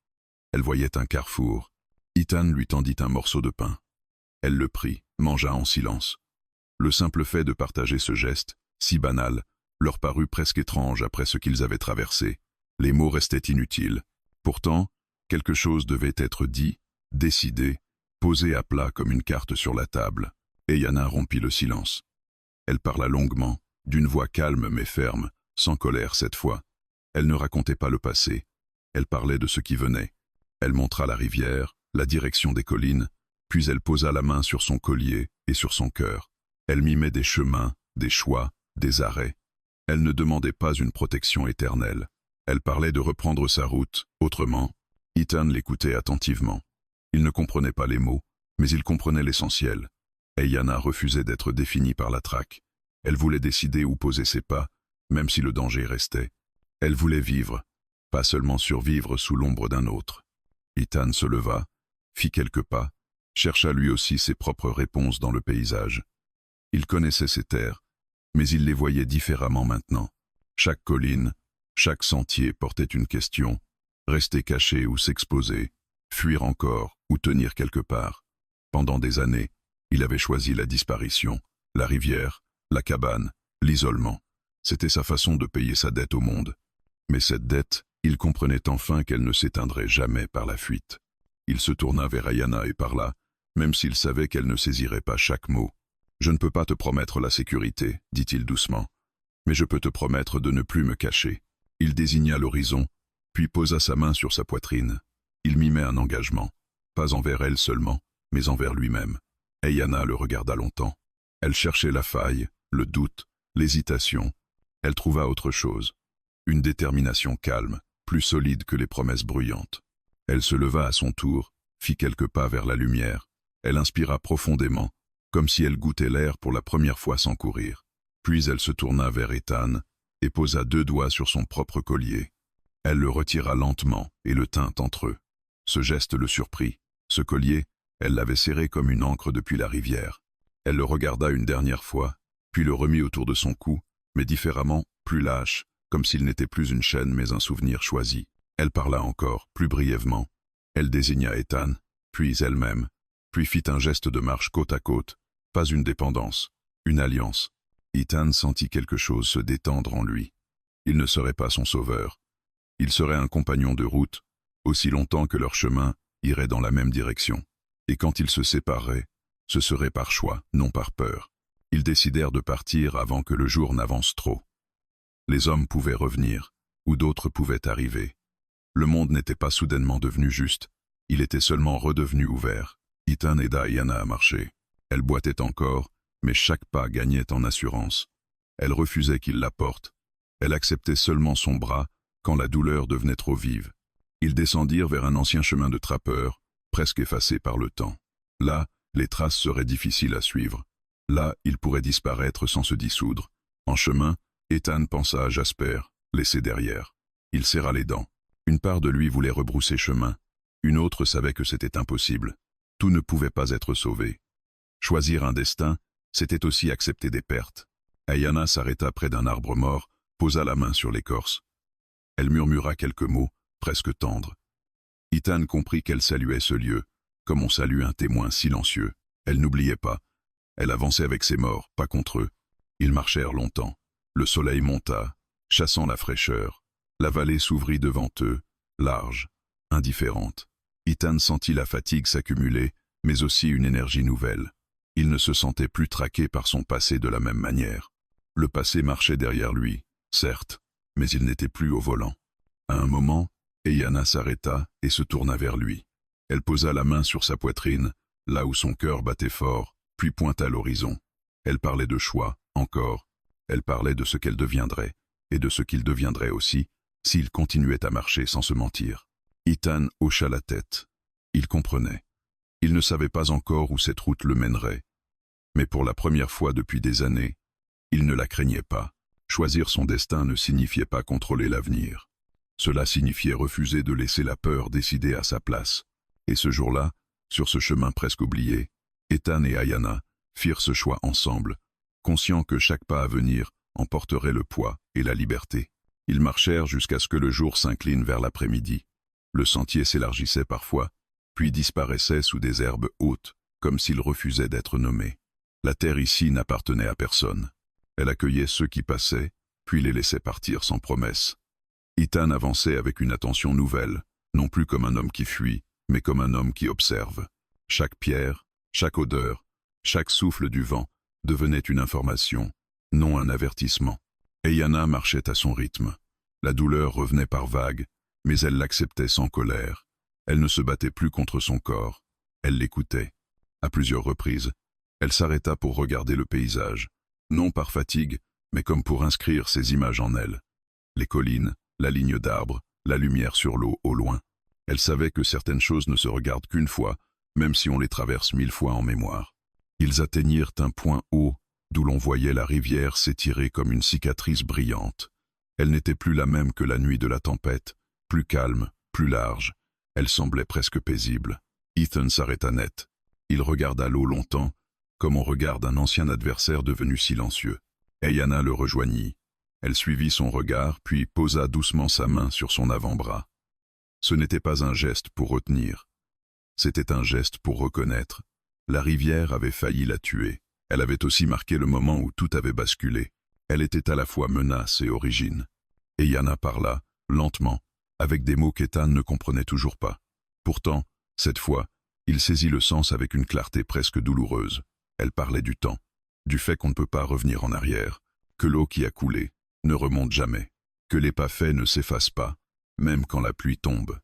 Elle voyait un carrefour. Ethan lui tendit un morceau de pain. Elle le prit, mangea en silence. Le simple fait de partager ce geste, si banal, leur parut presque étrange après ce qu'ils avaient traversé. Les mots restaient inutiles. Pourtant, quelque chose devait être dit, décidé, posé à plat comme une carte sur la table. Eyanna rompit le silence. Elle parla longuement, d'une voix calme mais ferme, sans colère cette fois. Elle ne racontait pas le passé. Elle parlait de ce qui venait. Elle montra la rivière, la direction des collines, puis elle posa la main sur son collier et sur son cœur. Elle mimait des chemins, des choix, des arrêts. Elle ne demandait pas une protection éternelle. Elle parlait de reprendre sa route, autrement. Ethan l'écoutait attentivement. Il ne comprenait pas les mots, mais il comprenait l'essentiel. Eyanna refusait d'être définie par la traque. Elle voulait décider où poser ses pas, même si le danger restait. Elle voulait vivre, pas seulement survivre sous l'ombre d'un autre. Ethan se leva, fit quelques pas, chercha lui aussi ses propres réponses dans le paysage. Il connaissait ces terres, mais il les voyait différemment maintenant. Chaque colline, chaque sentier portait une question, rester caché ou s'exposer, fuir encore ou tenir quelque part. Pendant des années, il avait choisi la disparition, la rivière, la cabane, l'isolement. C'était sa façon de payer sa dette au monde. Mais cette dette, il comprenait enfin qu'elle ne s'éteindrait jamais par la fuite. Il se tourna vers Eyanna et parla, même s'il savait qu'elle ne saisirait pas chaque mot. « Je ne peux pas te promettre la sécurité, dit-il doucement, mais je peux te promettre de ne plus me cacher. » Il désigna l'horizon, puis posa sa main sur sa poitrine. Il mimait un engagement, pas envers elle seulement, mais envers lui-même. Eyanna le regarda longtemps. Elle cherchait la faille, le doute, l'hésitation. Elle trouva autre chose, une détermination calme, plus solide que les promesses bruyantes. Elle se leva à son tour, fit quelques pas vers la lumière. Elle inspira profondément, comme si elle goûtait l'air pour la première fois sans courir. Puis elle se tourna vers Ethan et posa 2 doigts sur son propre collier. Elle le retira lentement et le tint entre eux. Ce geste le surprit. Ce collier, elle l'avait serré comme une ancre depuis la rivière. Elle le regarda une dernière fois, puis le remit autour de son cou, mais différemment, plus lâche, comme s'il n'était plus une chaîne mais un souvenir choisi. Elle parla encore, plus brièvement. Elle désigna Ethan, puis elle-même, puis fit un geste de marche côte à côte, pas une dépendance, une alliance. Ethan sentit quelque chose se détendre en lui. Il ne serait pas son sauveur. Il serait un compagnon de route, aussi longtemps que leur chemin irait dans la même direction. Et quand ils se sépareraient, ce serait par choix, non par peur. Ils décidèrent de partir avant que le jour n'avance trop. Les hommes pouvaient revenir, ou d'autres pouvaient arriver. Le monde n'était pas soudainement devenu juste, il était seulement redevenu ouvert. Ethan aida Eyanna à marcher. Elle boitait encore, mais chaque pas gagnait en assurance. Elle refusait qu'il la porte. Elle acceptait seulement son bras quand la douleur devenait trop vive. Ils descendirent vers un ancien chemin de trappeurs, presque effacé par le temps. Là, les traces seraient difficiles à suivre. Là, ils pourraient disparaître sans se dissoudre. En chemin, Ethan pensa à Jasper, laissé derrière. Il serra les dents. Une part de lui voulait rebrousser chemin. Une autre savait que c'était impossible. Tout ne pouvait pas être sauvé. Choisir un destin, c'était aussi accepter des pertes. Eyanna s'arrêta près d'un arbre mort, posa la main sur l'écorce. Elle murmura quelques mots, presque tendres. Ethan comprit qu'elle saluait ce lieu, comme on salue un témoin silencieux. Elle n'oubliait pas. Elle avançait avec ses morts, pas contre eux. Ils marchèrent longtemps. Le soleil monta, chassant la fraîcheur. La vallée s'ouvrit devant eux, large, indifférente. Ethan sentit la fatigue s'accumuler, mais aussi une énergie nouvelle. Il ne se sentait plus traqué par son passé de la même manière. Le passé marchait derrière lui, certes, mais il n'était plus au volant. À un moment, Eyanna s'arrêta et se tourna vers lui. Elle posa la main sur sa poitrine, là où son cœur battait fort, puis pointa l'horizon. Elle parlait de choix, encore. Elle parlait de ce qu'elle deviendrait, et de ce qu'il deviendrait aussi, s'il continuait à marcher sans se mentir. Ethan hocha la tête. Il comprenait. Il ne savait pas encore où cette route le mènerait. Mais pour la première fois depuis des années, il ne la craignait pas. Choisir son destin ne signifiait pas contrôler l'avenir. Cela signifiait refuser de laisser la peur décider à sa place. Et ce jour-là, sur ce chemin presque oublié, Ethan et Eyanna firent ce choix ensemble, conscients que chaque pas à venir emporterait le poids et la liberté. Ils marchèrent jusqu'à ce que le jour s'incline vers l'après-midi. Le sentier s'élargissait parfois, puis disparaissait sous des herbes hautes, comme s'il refusait d'être nommé. La terre ici n'appartenait à personne. Elle accueillait ceux qui passaient, puis les laissait partir sans promesse. Ethan avançait avec une attention nouvelle, non plus comme un homme qui fuit, mais comme un homme qui observe. Chaque pierre, chaque odeur, chaque souffle du vent devenait une information, non un avertissement. Eyanna marchait à son rythme. La douleur revenait par vagues, mais elle l'acceptait sans colère. Elle ne se battait plus contre son corps. Elle l'écoutait. À plusieurs reprises, elle s'arrêta pour regarder le paysage, non par fatigue, mais comme pour inscrire ses images en elle. Les collines, la ligne d'arbres, la lumière sur l'eau au loin. Elle savait que certaines choses ne se regardent qu'une fois, même si on les traverse 1000 fois en mémoire. Ils atteignirent un point haut, d'où l'on voyait la rivière s'étirer comme une cicatrice brillante. Elle n'était plus la même que la nuit de la tempête, plus calme, plus large. Elle semblait presque paisible. Ethan s'arrêta net. Il regarda l'eau longtemps, comme on regarde un ancien adversaire devenu silencieux. Eyanna le rejoignit. Elle suivit son regard, puis posa doucement sa main sur son avant-bras. Ce n'était pas un geste pour retenir. C'était un geste pour reconnaître. La rivière avait failli la tuer. Elle avait aussi marqué le moment où tout avait basculé. Elle était à la fois menace et origine. Eyanna parla, lentement, avec des mots qu'Ethan ne comprenait toujours pas. Pourtant, cette fois, il saisit le sens avec une clarté presque douloureuse. Elle parlait du temps, du fait qu'on ne peut pas revenir en arrière, que l'eau qui a coulé ne remonte jamais, que les pas faits ne s'effacent pas, même quand la pluie tombe.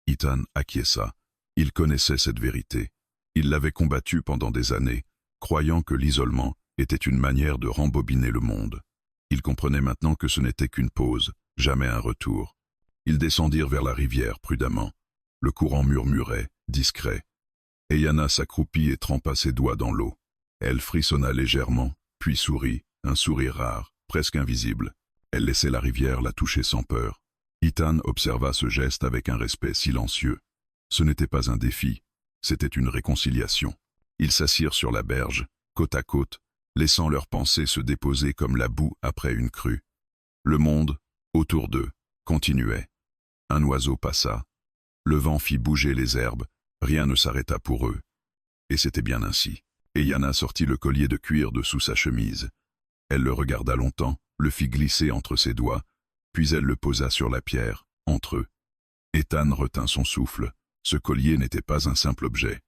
Ethan acquiesça. Il connaissait cette vérité. Il l'avait combattue pendant des années, croyant que l'isolement était une manière de rembobiner le monde. Il comprenait maintenant que ce n'était qu'une pause, jamais un retour. Ils descendirent vers la rivière prudemment. Le courant murmurait, discret. Eyanna s'accroupit et trempa ses doigts dans l'eau. Elle frissonna légèrement, puis sourit, un sourire rare, presque invisible. Elle laissait la rivière la toucher sans peur. Ethan observa ce geste avec un respect silencieux. Ce n'était pas un défi, c'était une réconciliation. Ils s'assirent sur la berge, côte à côte, laissant leurs pensées se déposer comme la boue après une crue. Le monde, autour d'eux, continuait. Un oiseau passa. Le vent fit bouger les herbes, rien ne s'arrêta pour eux. Et c'était bien ainsi. Eyanna sortit le collier de cuir de sous sa chemise. Elle le regarda longtemps, le fit glisser entre ses doigts, puis elle le posa sur la pierre, entre eux. Ethan retint son souffle. Ce collier n'était pas un simple objet.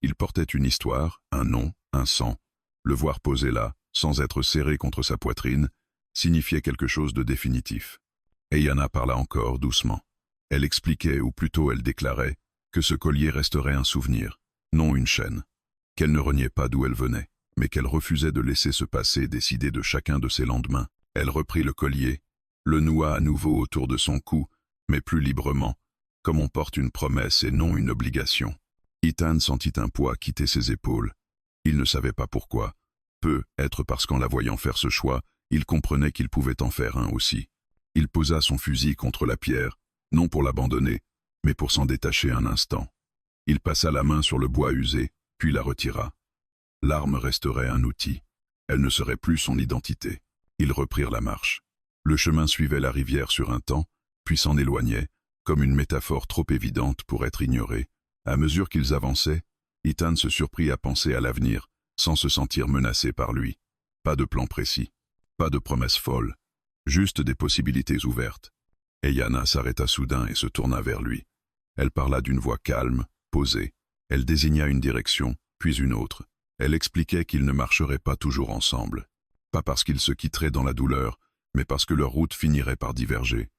Il portait une histoire, un nom, un sang. Le voir posé là, sans être serré contre sa poitrine, signifiait quelque chose de définitif. Eyanna parla encore doucement. Elle expliquait, ou plutôt elle déclarait, que ce collier resterait un souvenir, non une chaîne. Qu'elle ne reniait pas d'où elle venait, mais qu'elle refusait de laisser ce passé décider de chacun de ses lendemains. Elle reprit le collier, le noua à nouveau autour de son cou, mais plus librement, comme on porte une promesse et non une obligation. Ethan sentit un poids quitter ses épaules. Il ne savait pas pourquoi. Peut-être parce qu'en la voyant faire ce choix, il comprenait qu'il pouvait en faire un aussi. Il posa son fusil contre la pierre, non pour l'abandonner, mais pour s'en détacher un instant. Il passa la main sur le bois usé, puis la retira. L'arme resterait un outil. Elle ne serait plus son identité. Ils reprirent la marche. Le chemin suivait la rivière sur un temps, puis s'en éloignait, comme une métaphore trop évidente pour être ignorée. À mesure qu'ils avançaient, Ethan se surprit à penser à l'avenir, sans se sentir menacé par lui. Pas de plan précis, pas de promesses folles, juste des possibilités ouvertes. Et Yana s'arrêta soudain et se tourna vers lui. Elle parla d'une voix calme, posée. Elle désigna une direction, puis une autre. Elle expliquait qu'ils ne marcheraient pas toujours ensemble. Pas parce qu'ils se quitteraient dans la douleur, mais parce que leur route finirait par diverger.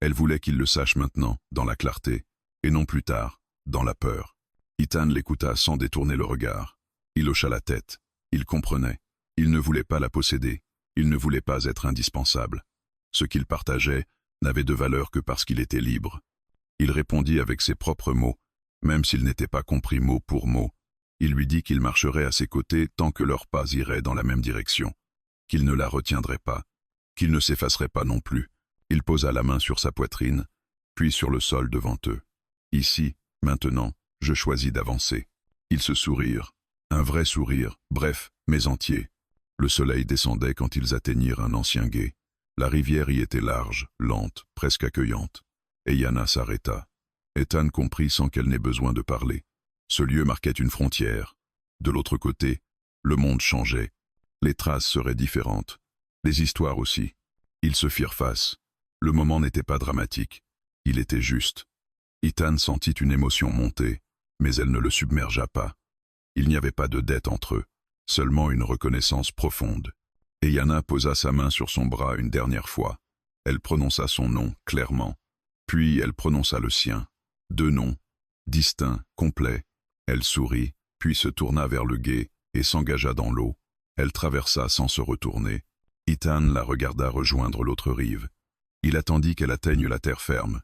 Elle voulait qu'il le sache maintenant, dans la clarté, et non plus tard, dans la peur. Ethan l'écouta sans détourner le regard. Il hocha la tête. Il comprenait. Il ne voulait pas la posséder. Il ne voulait pas être indispensable. Ce qu'il partageait n'avait de valeur que parce qu'il était libre. Il répondit avec ses propres mots, même s'il n'était pas compris mot pour mot. Il lui dit qu'il marcherait à ses côtés tant que leurs pas iraient dans la même direction, qu'il ne la retiendrait pas, qu'il ne s'effacerait pas non plus. Il posa la main sur sa poitrine, puis sur le sol devant eux. Ici, maintenant, je choisis d'avancer. Ils se sourirent, un vrai sourire, bref, mais entier. Le soleil descendait quand ils atteignirent un ancien gué. La rivière y était large, lente, presque accueillante. Et Yana s'arrêta. Ethan comprit sans qu'elle n'ait besoin de parler. Ce lieu marquait une frontière. De l'autre côté, le monde changeait. Les traces seraient différentes. Les histoires aussi. Ils se firent face. Le moment n'était pas dramatique. Il était juste. Ethan sentit une émotion monter, mais elle ne le submergea pas. Il n'y avait pas de dette entre eux, seulement une reconnaissance profonde. Et Yana posa sa main sur son bras une dernière fois. Elle prononça son nom, clairement. Puis elle prononça le sien. Deux noms, distincts, complets. Elle sourit, puis se tourna vers le gué et s'engagea dans l'eau. Elle traversa sans se retourner. Ethan la regarda rejoindre l'autre rive. Il attendit qu'elle atteigne la terre ferme.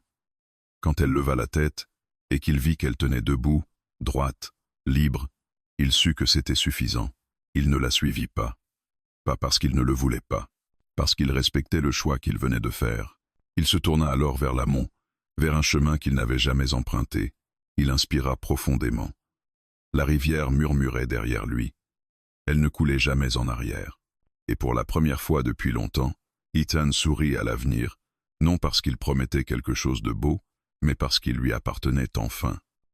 Quand elle leva la tête, et qu'il vit qu'elle tenait debout, droite, libre, il sut que c'était suffisant. Il ne la suivit pas. Pas parce qu'il ne le voulait pas, parce qu'il respectait le choix qu'il venait de faire. Il se tourna alors vers l'amont, vers un chemin qu'il n'avait jamais emprunté. Il inspira profondément. La rivière murmurait derrière lui. Elle ne coulait jamais en arrière. Et pour la première fois depuis longtemps, Ethan sourit à l'avenir, non parce qu'il promettait quelque chose de beau, mais parce qu'il lui appartenait enfin.